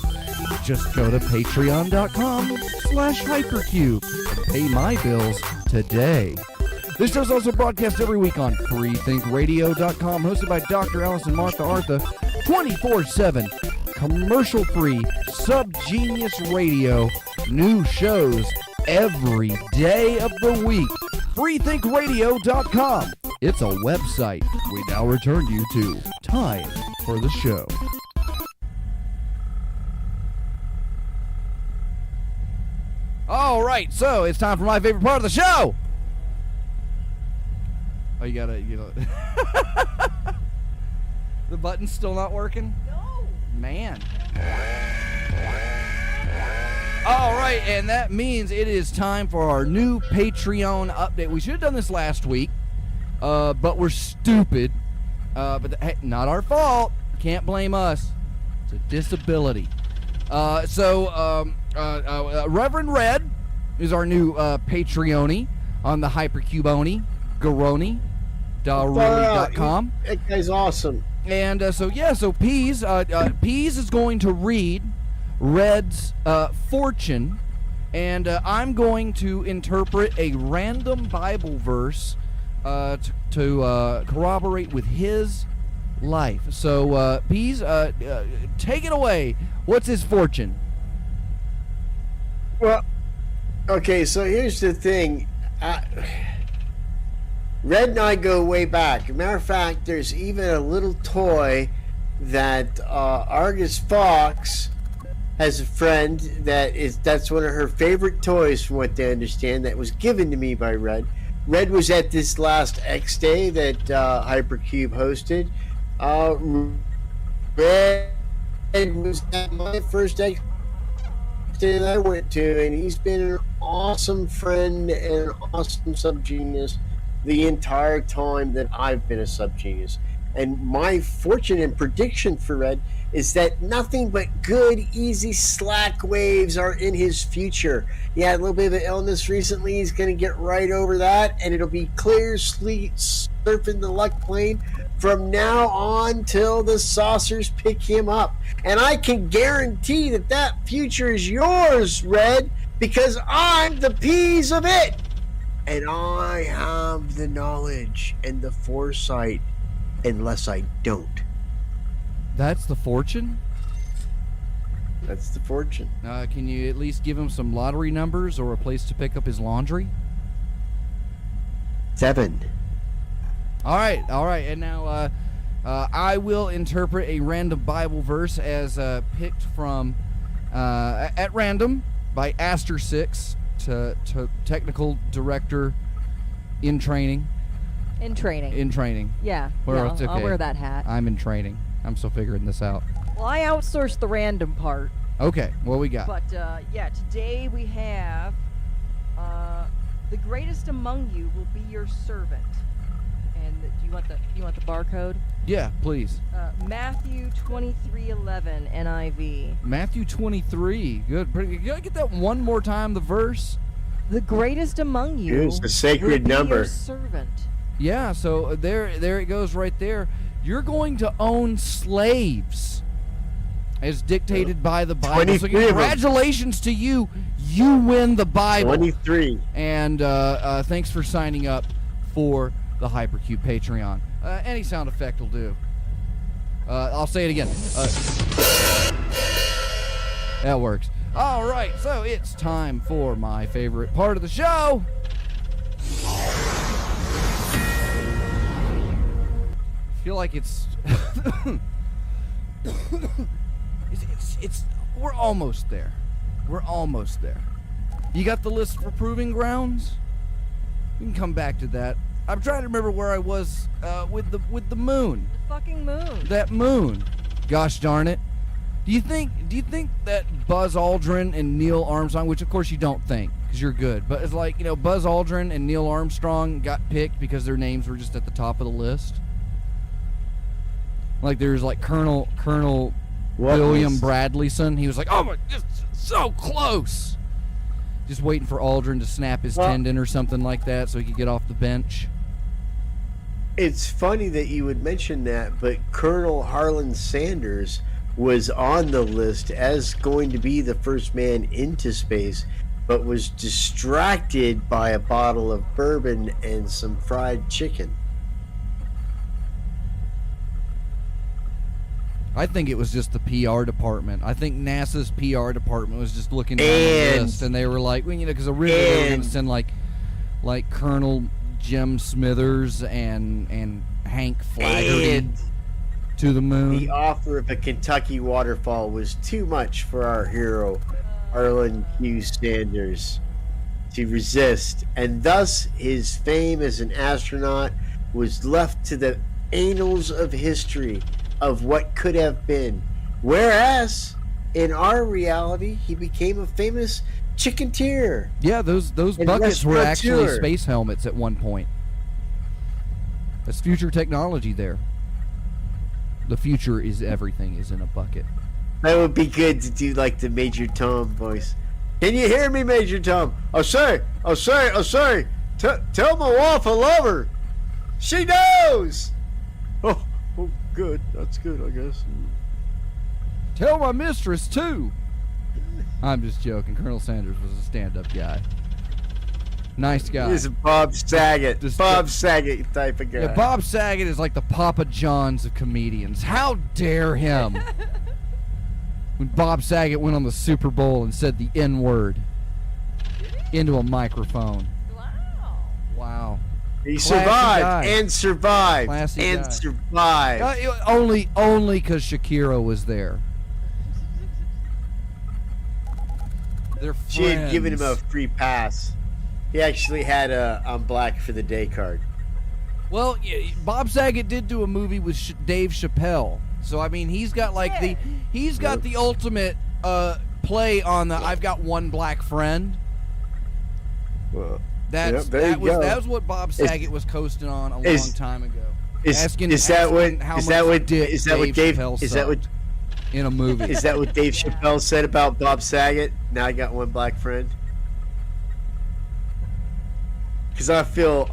Speaker 1: just go to patreon.com/hypercube and pay my bills today. This show's also broadcast every week on freethinkradio.com, hosted by Dr. Alice and Martha Artha, 24/7, commercial-free, sub-genius radio, new shows every day of the week. freethinkradio.com. It's a website. We now return you to time for the show. All right, so it's time for my favorite part of the show. Oh, you know. The button's still not working?
Speaker 2: No.
Speaker 1: Man. All right, and that means it is time for our new Patreon update. We should have done this last week, but we're stupid. But hey, not our fault. Can't blame us. It's a disability. Reverend Red is our new Patreoni on the Hypercuboni, Garoni, Daruli.com.
Speaker 3: That guy's awesome.
Speaker 1: And so Pease is going to read Red's fortune, and I'm going to interpret a random Bible verse to corroborate with his life. So, Pease, take it away. What's his fortune?
Speaker 3: Well, okay, so here's the thing. Red and I go way back. As a matter of fact, there's even a little toy that Argus Fox has a friend that's one of her favorite toys, from what they understand, that was given to me by Red. Red was at this last X Day that Hypercube hosted. Red was at my first X Day that I went to, and he's been an awesome friend and an awesome subgenius the entire time that I've been a subgenius. And my fortune and prediction for Red is that nothing but good, easy slack waves are in his future. He had a little bit of an illness recently. He's going to get right over that, and it'll be clear sleep surfing the luck plane from now on till the saucers pick him up. And I can guarantee that future is yours, Red, because I'm the piece of it. And I have the knowledge and the foresight, unless I don't.
Speaker 1: That's the fortune?
Speaker 3: That's the fortune.
Speaker 1: Can you at least give him some lottery numbers or a place to pick up his laundry?
Speaker 3: 7.
Speaker 1: All right. And now I will interpret a random Bible verse as picked from at random by Aster 6 to technical director in training.
Speaker 2: In training. Yeah.
Speaker 1: Well, it's okay.
Speaker 2: I'll wear that hat.
Speaker 1: I'm in training. I'm still figuring this out.
Speaker 2: Well, I outsourced the random part.
Speaker 1: Okay, what we got?
Speaker 2: But today we have the greatest among you will be your servant. And do you want the barcode?
Speaker 1: Yeah, please.
Speaker 2: Matthew 23:11 NIV.
Speaker 1: Matthew 23. Good. Pretty good. You gotta get that one more time. The verse.
Speaker 2: The greatest among you.
Speaker 3: Here's the sacred
Speaker 2: will be
Speaker 3: number.
Speaker 2: Your servant.
Speaker 1: Yeah. So there it goes right there. You're going to own slaves, as dictated by the Bible. So congratulations to you. You win the Bible.
Speaker 3: 23.
Speaker 1: And thanks for signing up for the Hypercube Patreon. Any sound effect will do. I'll say it again. That works. All right, so it's time for my favorite part of the show. I feel like it's we're almost there. We're almost there. You got the list for proving grounds? We can come back to that. I'm trying to remember where I was with the moon.
Speaker 2: The fucking moon.
Speaker 1: That moon. Gosh darn it. Do you think that Buzz Aldrin and Neil Armstrong, which of course you don't think because you're good, but it's like, Buzz Aldrin and Neil Armstrong got picked because their names were just at the top of the list? Like there's like Colonel
Speaker 3: What
Speaker 1: William
Speaker 3: was-
Speaker 1: Bradleyson. He was like, oh my, just so close. Just waiting for Aldrin to snap his tendon or something like that so he could get off the bench.
Speaker 3: It's funny that you would mention that, but Colonel Harlan Sanders was on the list as going to be the first man into space, but was distracted by a bottle of bourbon and some fried chicken.
Speaker 1: I think it was just the PR department. I think NASA's PR department was just looking down
Speaker 3: And-
Speaker 1: the list, and they were like, well, you know, because originally they were going to send like Colonel Jim Smithers and Hank Flaherty
Speaker 3: And
Speaker 1: to the moon.
Speaker 3: the offer of a Kentucky waterfall was too much for our hero, Harlan Q. Sanders, to resist, and thus his fame as an astronaut was left to the annals of history of what could have been. Whereas, in our reality, he became a famous chicketeer.
Speaker 1: Yeah, those
Speaker 3: And
Speaker 1: buckets were actually
Speaker 3: restaurateur.
Speaker 1: space helmets at one point. That's future technology there. The future is everything is in a bucket.
Speaker 3: That would be good to do like the Major Tom voice. Can you hear me, Major Tom? I'll say. Tell my wife I love her. She knows. Oh, good. That's good, I guess.
Speaker 1: Tell my mistress too. I'm just joking. Colonel Sanders was a stand-up guy. Nice guy.
Speaker 3: He's a Bob Saget.
Speaker 1: Just-
Speaker 3: Bob Saget type of guy.
Speaker 1: Yeah, Bob Saget is like the Papa John's of comedians. How dare him? When Bob Saget went on the Super Bowl and said the N-word into a microphone.
Speaker 2: Wow.
Speaker 1: Wow.
Speaker 3: He
Speaker 1: Classy
Speaker 3: survived
Speaker 1: guy.
Speaker 3: and survived
Speaker 1: Classy
Speaker 3: and
Speaker 1: guy.
Speaker 3: survived.
Speaker 1: Only because Shakira was there. They're friends.
Speaker 3: She had given him a free pass. He actually had a "I'm black for the day" card.
Speaker 1: Well, yeah, Bob Saget did do a movie with Dave Chappelle, so I mean, he's got like the ultimate play on the "I've got one black friend."
Speaker 3: Well,
Speaker 1: That's
Speaker 3: there you go.
Speaker 1: that was what Bob Saget was coasting on a long time ago.
Speaker 3: Is that
Speaker 1: asking
Speaker 3: what
Speaker 1: dick
Speaker 3: is that what
Speaker 1: Dave
Speaker 3: Dave
Speaker 1: Chappelle
Speaker 3: is that what
Speaker 1: sucked in a movie?
Speaker 3: is that what Dave Chappelle said about Bob Saget? Now I got one black friend. Because I feel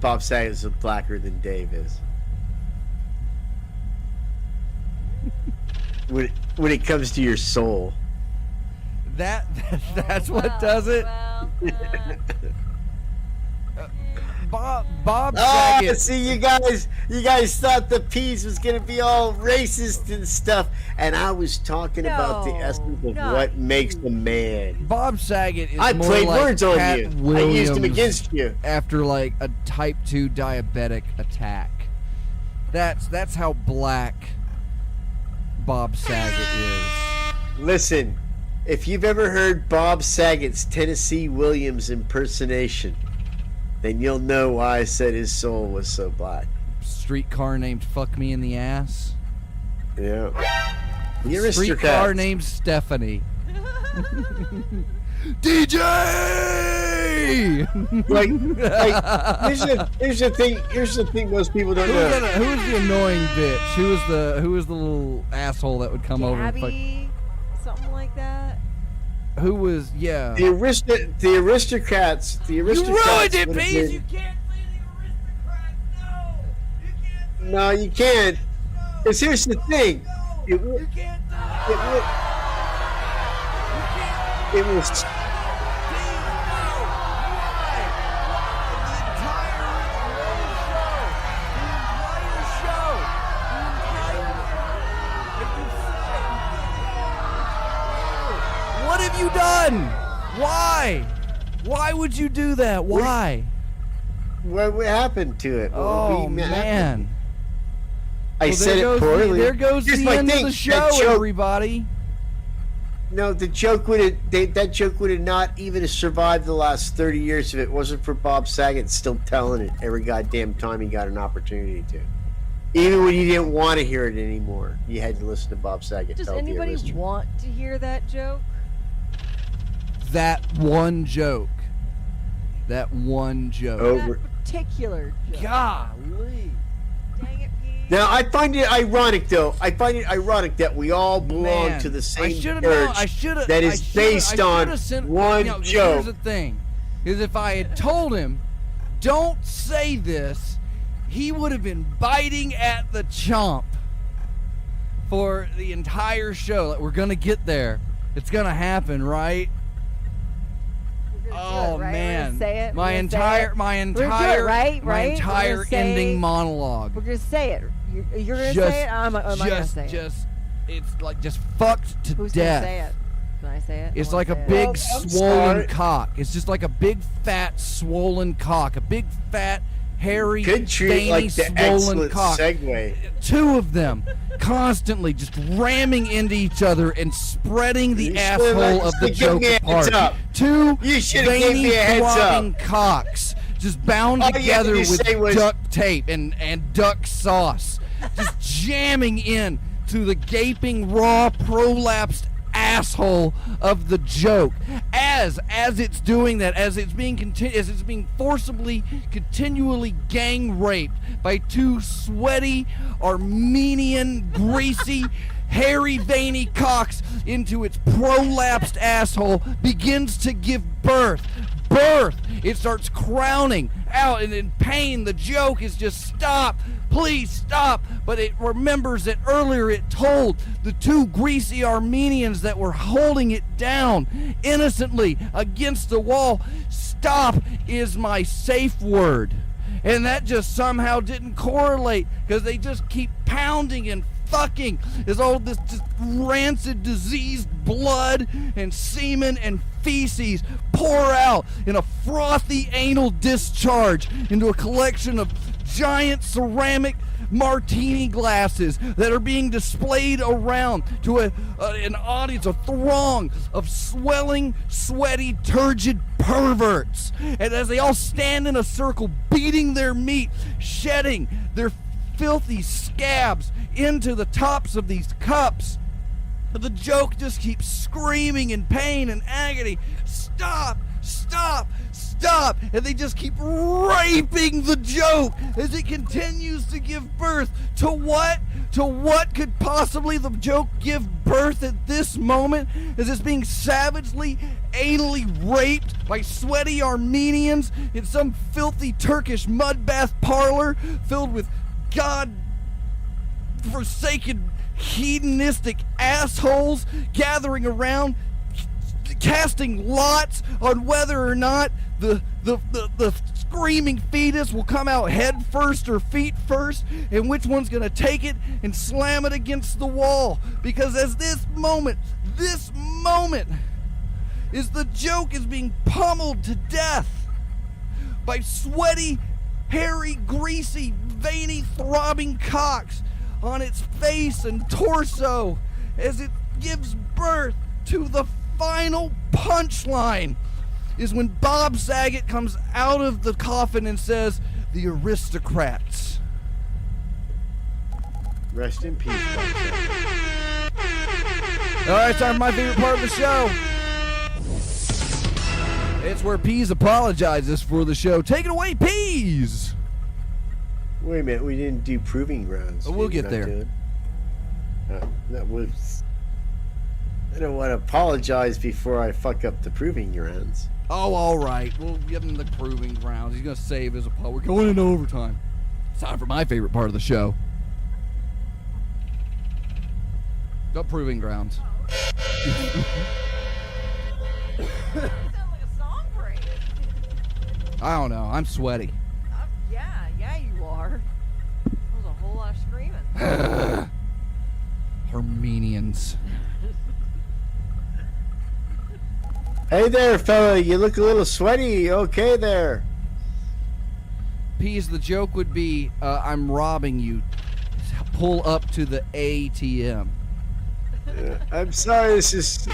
Speaker 3: Bob Saget is blacker than Dave is. when it comes to your soul.
Speaker 1: That's what does it. Bob
Speaker 3: Oh,
Speaker 1: Saget.
Speaker 3: see, you guys thought the piece was gonna be all racist and stuff, and I was talking about the
Speaker 2: No,
Speaker 3: essence of
Speaker 2: not
Speaker 3: what makes a man.
Speaker 1: Bob Saget is
Speaker 3: I
Speaker 1: more
Speaker 3: played
Speaker 1: like
Speaker 3: words on
Speaker 1: Cat
Speaker 3: you. I
Speaker 1: Williams
Speaker 3: used them against you.
Speaker 1: after like a type 2 diabetic attack. That's how black Bob Saget is.
Speaker 3: Listen, if you've ever heard Bob Saget's Tennessee Williams impersonation, then you'll know why I said his soul was so black.
Speaker 1: Streetcar named Fuck Me in the Ass.
Speaker 3: Yeah. The
Speaker 1: Streetcar
Speaker 3: Aristocats.
Speaker 1: named Stephanie. DJ!
Speaker 3: Like, here's the thing most people don't know.
Speaker 1: Who was the annoying bitch? Who was the little asshole that would come over and fuck?
Speaker 2: Gabby, something like that.
Speaker 1: Who was yeah?
Speaker 3: The aristocrats.
Speaker 1: You ruined it,
Speaker 3: would have
Speaker 1: Pease.
Speaker 3: been-
Speaker 1: You can't say the aristocrats. No, you can't.
Speaker 3: No, you can't. Because here's the thing. It
Speaker 1: You
Speaker 3: would.
Speaker 1: can't do
Speaker 3: It would. It was.
Speaker 1: What have you done? Why? Why would you do that? Why?
Speaker 3: What happened to it? What
Speaker 1: Oh
Speaker 3: happened?
Speaker 1: man!
Speaker 3: I
Speaker 1: Well,
Speaker 3: said
Speaker 1: there
Speaker 3: it
Speaker 1: goes
Speaker 3: poorly.
Speaker 1: there goes
Speaker 3: Here's
Speaker 1: the
Speaker 3: my
Speaker 1: end
Speaker 3: thing,
Speaker 1: of the
Speaker 3: that
Speaker 1: show,
Speaker 3: joke-
Speaker 1: everybody.
Speaker 3: No, the joke would have. That joke would have not even survived the last 30 years if it wasn't for Bob Saget still telling it every goddamn time he got an opportunity to. Even when you didn't want to hear it anymore, you had to listen to Bob Saget
Speaker 2: Does
Speaker 3: tell the
Speaker 2: anybody
Speaker 3: aristocrats.
Speaker 2: want to hear that joke?
Speaker 1: That one joke. That one joke.
Speaker 3: Over.
Speaker 2: That particular joke.
Speaker 1: Golly.
Speaker 2: Dang it, Pete.
Speaker 3: Now, I find it ironic, though. I find it ironic that we all belong
Speaker 1: Man,
Speaker 3: to the same
Speaker 1: I should've
Speaker 3: church
Speaker 1: known.
Speaker 3: that is based on one
Speaker 1: Here's
Speaker 3: joke.
Speaker 1: the thing: is if I had told him, "Don't say this," he would have been biting at the chomp for the entire show. Like, we're gonna get there. It's gonna happen, right?
Speaker 2: We're gonna do
Speaker 1: Oh
Speaker 2: it, right? We're
Speaker 1: man,
Speaker 2: gonna say it.
Speaker 1: my
Speaker 2: We're gonna say
Speaker 1: entire,
Speaker 2: it.
Speaker 1: my
Speaker 2: We're gonna do it,
Speaker 1: entire,
Speaker 2: right?
Speaker 1: my
Speaker 2: Right? We're
Speaker 1: entire
Speaker 2: gonna say-
Speaker 1: ending monologue.
Speaker 2: We're gonna say it. You're gonna
Speaker 1: Just-
Speaker 2: say it. I'm gonna say it.
Speaker 1: Just, it's like just fucked to
Speaker 2: Who's
Speaker 1: death.
Speaker 2: gonna say it? Can I say it? I
Speaker 1: It's
Speaker 2: wanna
Speaker 1: like a
Speaker 2: say it.
Speaker 1: big
Speaker 3: Well, I'm
Speaker 1: swollen
Speaker 3: sorry.
Speaker 1: cock. It's just like a big fat swollen cock. A big fat hairy
Speaker 3: Could treat
Speaker 1: veiny
Speaker 3: it like the
Speaker 1: swollen
Speaker 3: excellent
Speaker 1: cock.
Speaker 3: segue.
Speaker 1: Two of them constantly just ramming into each other and spreading the
Speaker 3: You
Speaker 1: asshole
Speaker 3: should've
Speaker 1: of the
Speaker 3: given
Speaker 1: joke
Speaker 3: me a heads
Speaker 1: apart.
Speaker 3: up.
Speaker 1: Two
Speaker 3: You should've given
Speaker 1: veiny
Speaker 3: me a heads up.
Speaker 1: throbbing cocks just bound
Speaker 3: All you had to
Speaker 1: together
Speaker 3: say
Speaker 1: with
Speaker 3: was-
Speaker 1: duct tape and duck sauce, just jamming in to the gaping raw prolapsed asshole of the joke. As it's doing that, as it's being forcibly, continually gang raped by two sweaty Armenian greasy hairy veiny cocks into its prolapsed asshole, begins to give birth. It starts crowning out, and in pain the joke is just stop, please stop. But it remembers that earlier it told the two greasy Armenians that were holding it down innocently against the wall, stop is my safe word. And that just somehow didn't correlate, because they just keep pounding and fucking as all this just rancid diseased blood and semen and feces pour out in a frothy anal discharge into a collection of giant ceramic martini glasses that are being displayed around to an audience, a throng of swelling, sweaty, turgid perverts. And as they all stand in a circle, beating their meat, shedding their filthy scabs into the tops of these cups, the joke just keeps screaming in pain and agony, stop, stop, stop, and they just keep raping the joke as it continues to give birth to what? To what could possibly the joke give birth at this moment, as it's being savagely, anally raped by sweaty Armenians in some filthy Turkish mud bath parlor filled with God-forsaken hedonistic assholes gathering around, casting lots on whether or not the screaming fetus will come out head first or feet first, and which one's gonna take it and slam it against the wall. Because as this moment is the joke is being pummeled to death by sweaty, hairy, greasy, veiny, throbbing cocks on its face and torso, as it gives birth to the final punchline, is when Bob Saget comes out of the coffin and says, "The aristocrats."
Speaker 3: Rest in peace, Bob Saget.
Speaker 1: All right, it's time for my favorite part of the show. It's where Peas apologizes for the show. Take it away, Peas!
Speaker 3: Wait a minute, we didn't do proving grounds.
Speaker 1: We'll
Speaker 3: Did we
Speaker 1: get
Speaker 3: not
Speaker 1: there.
Speaker 3: do it? That was. I don't want to apologize before I fuck up the proving grounds.
Speaker 1: Oh, all right. We'll give him the proving grounds. He's going to save his apology. We're going into overtime. It's time for my favorite part of the show. The proving grounds.
Speaker 2: Sounds like a song break.
Speaker 1: I don't know. I'm sweaty.
Speaker 2: Yeah, you are. That was a whole lot of screaming.
Speaker 1: Armenians.
Speaker 3: Hey there, fella. You look a little sweaty. You okay there?
Speaker 1: Peas, the joke would be, I'm robbing you. Pull up to the ATM.
Speaker 3: I'm sorry. This is.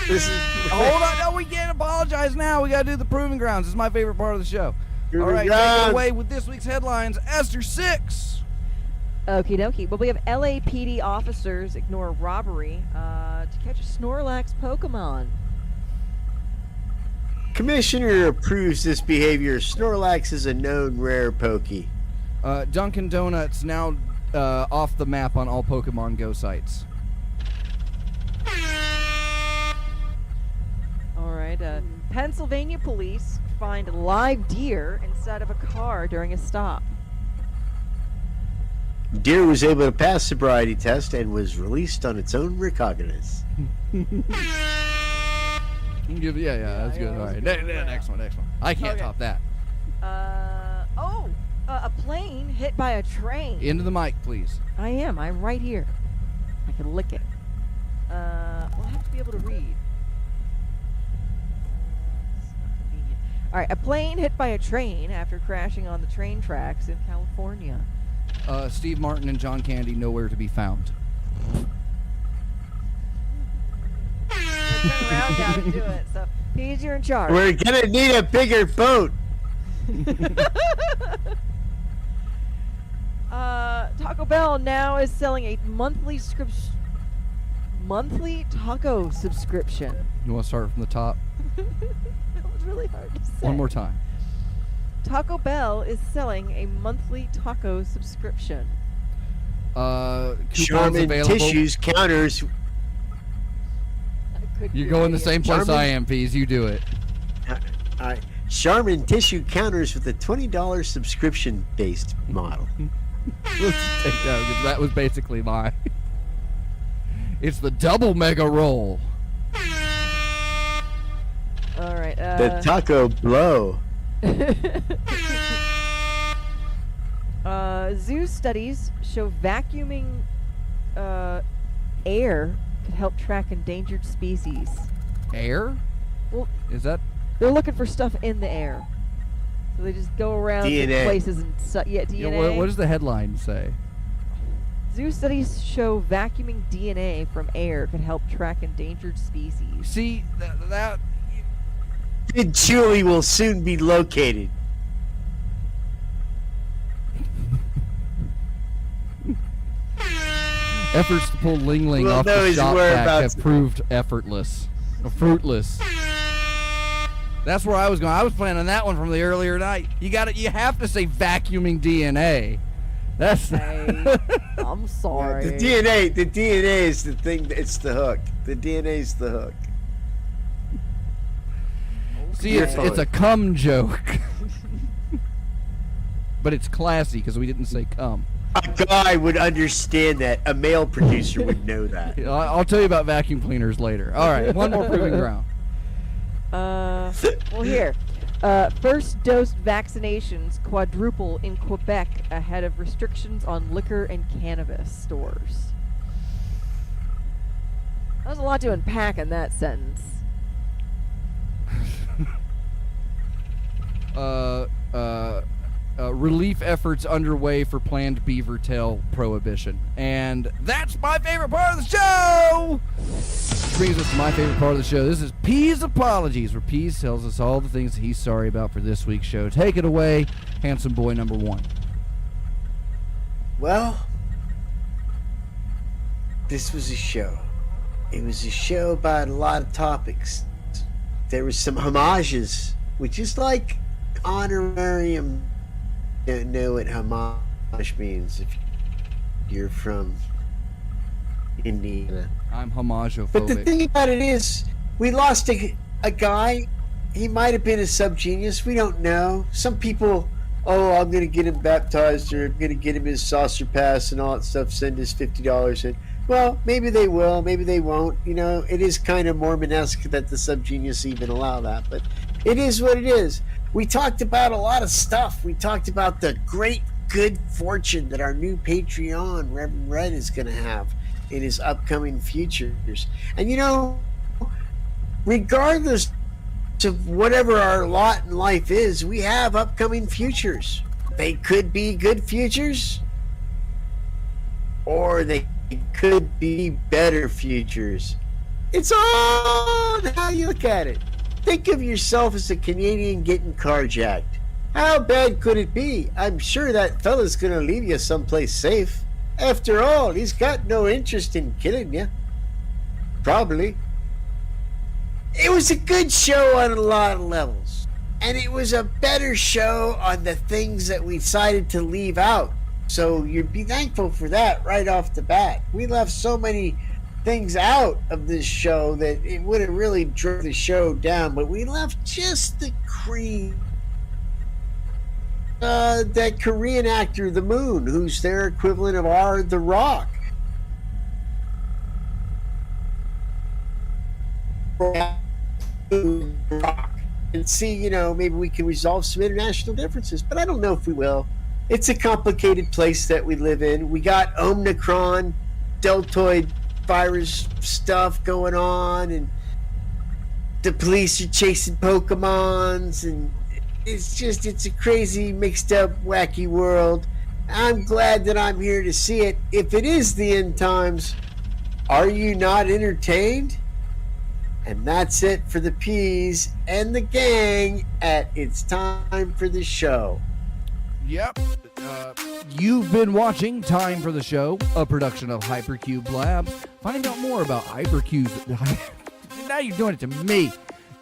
Speaker 1: Hold on. No, we can't apologize now. We got to do the proving grounds. It's my favorite part of the show.
Speaker 3: Proving
Speaker 1: All right, take
Speaker 3: grounds.
Speaker 1: it away with this week's headlines. Esther 6.
Speaker 2: Okie dokie. Well, we have LAPD officers ignore robbery to catch a Snorlax Pokemon.
Speaker 3: Commissioner approves this behavior. Snorlax is a known rare pokey.
Speaker 1: Dunkin' Donuts now off the map on all Pokemon Go sites.
Speaker 2: All right. Pennsylvania police find live deer inside of a car during a stop.
Speaker 3: Deer was able to pass sobriety test and was released on its own recognizance.
Speaker 1: Yeah, that's good. All right, next one. I can't
Speaker 2: Okay.
Speaker 1: top that.
Speaker 2: A plane hit by a train.
Speaker 1: Into the mic, please.
Speaker 2: I'm right here. I can lick it. We'll have to be able to read. It's not convenient. All right, a plane hit by a train after crashing on the train tracks in California.
Speaker 1: Steve Martin and John Candy nowhere to be found.
Speaker 2: We'll turn around now to do it. So, Pete, you're in charge.
Speaker 3: We're gonna need a bigger boat.
Speaker 2: Taco Bell now is selling a monthly taco subscription.
Speaker 1: You want to start from the top?
Speaker 2: That was really hard to say.
Speaker 1: One more time.
Speaker 2: Taco Bell is selling a monthly taco subscription.
Speaker 1: Coupons
Speaker 3: Charmin
Speaker 1: available.
Speaker 3: tissues counters.
Speaker 1: You go in the same place
Speaker 3: Charmin-
Speaker 1: I am, Peas. You do it.
Speaker 3: Charmin tissue counters with a $20 subscription-based model.
Speaker 1: Let's take that because that was basically mine. It's the double mega roll.
Speaker 2: All right.
Speaker 3: The taco blow.
Speaker 2: Zoo studies show vacuuming air could help track endangered species.
Speaker 1: Air?
Speaker 2: Well,
Speaker 1: Is that?
Speaker 2: they're looking for stuff in the air, so they just go around to
Speaker 3: DNA.
Speaker 2: places and DNA.
Speaker 1: You know, what does the headline say?
Speaker 2: Zoo studies show vacuuming DNA from air could help track endangered species.
Speaker 1: See that
Speaker 3: Big Julie will soon be located.
Speaker 1: efforts to pull Ling Ling
Speaker 3: We'll
Speaker 1: off
Speaker 3: know
Speaker 1: the
Speaker 3: his
Speaker 1: shop back
Speaker 3: whereabouts.
Speaker 1: have proved fruitless. That's where I was going. I was planning on that one from the earlier night. You have to say vacuuming DNA. That's
Speaker 2: Hey, I'm sorry.
Speaker 3: The DNA is the thing. It's the hook. The DNA's the hook.
Speaker 1: See,
Speaker 3: You're
Speaker 1: it's a cum joke. But it's classy because we didn't say cum.
Speaker 3: A guy would understand that. A male producer would know that.
Speaker 1: I'll tell you about vacuum cleaners later. All right, one more proving ground.
Speaker 2: Well, here. First dose vaccinations quadruple in Quebec ahead of restrictions on liquor and cannabis stores. That was a lot to unpack in that sentence.
Speaker 1: Relief efforts underway for planned beaver tail prohibition. And that's my favorite part of the show! Which brings us to my favorite part of the show. This is Peas Apologies, where Peas tells us all the things that he's sorry about for this week's show. Take it away, handsome boy number one.
Speaker 3: Well, this was a show. It was a show about a lot of topics. There was some homages, which is like honorarium. Don't know what homage means if you're from Indiana.
Speaker 1: I'm homagophobic.
Speaker 3: But the thing about it is, we lost a guy. He might have been a subgenius. We don't know. Some people, I'm going to get him baptized, or I'm going to get him his saucer pass and all that stuff, send his $50 in. Well, maybe they will, maybe they won't. You know, it is kind of Mormon-esque that the subgenius even allow that, but it is what it is. We talked about a lot of stuff. We talked about the great good fortune that our new Patreon, Reverend Red, is going to have in his upcoming futures. And you know, regardless of whatever our lot in life is, we have upcoming futures. They could be good futures, or they could be better futures. It's all on how you look at it. Think of yourself as a Canadian getting carjacked. How bad could it be? I'm sure that fella's gonna leave you someplace safe. After all, he's got no interest in killing you. Probably. It was a good show on a lot of levels. And it was a better show on the things that we decided to leave out. So you'd be thankful for that right off the bat. We left so many things out of this show that it would have really drove the show down, but we left just the cream. That Korean actor, The Moon, who's their equivalent of our The Rock. And see, maybe we can resolve some international differences, but I don't know if we will. It's a complicated place that we live in. We got Omicron, deltoid virus stuff going on, and the police are chasing Pokemons, and it's a crazy, mixed up, wacky world. I'm glad that I'm here to see it. If it is the end times, are you not entertained? And that's it for the Peas and the gang at It's Time for the Show.
Speaker 1: Yep. You've been watching Time for the Show, a production of Hypercube Labs. Find out more about Hypercube's... Now you're doing it to me.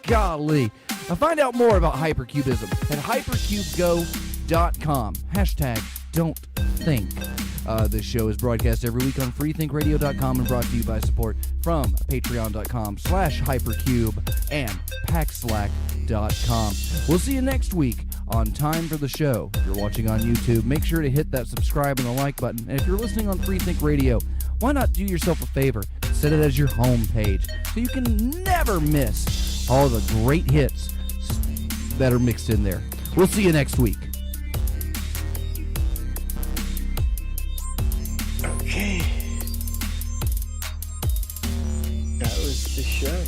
Speaker 1: Golly. Find out more about Hypercubism at hypercubego.com. Hashtag don't think. This show is broadcast every week on freethinkradio.com and brought to you by support from patreon.com/hypercube and packslack.com. We'll see you next week on Time for the Show. If you're watching on YouTube, make sure to hit that subscribe and the like button. And if you're listening on Free Think Radio, why not do yourself a favor? Set it as your home page so you can never miss all the great hits that are mixed in there. We'll see you next week.
Speaker 3: Okay. That was the show.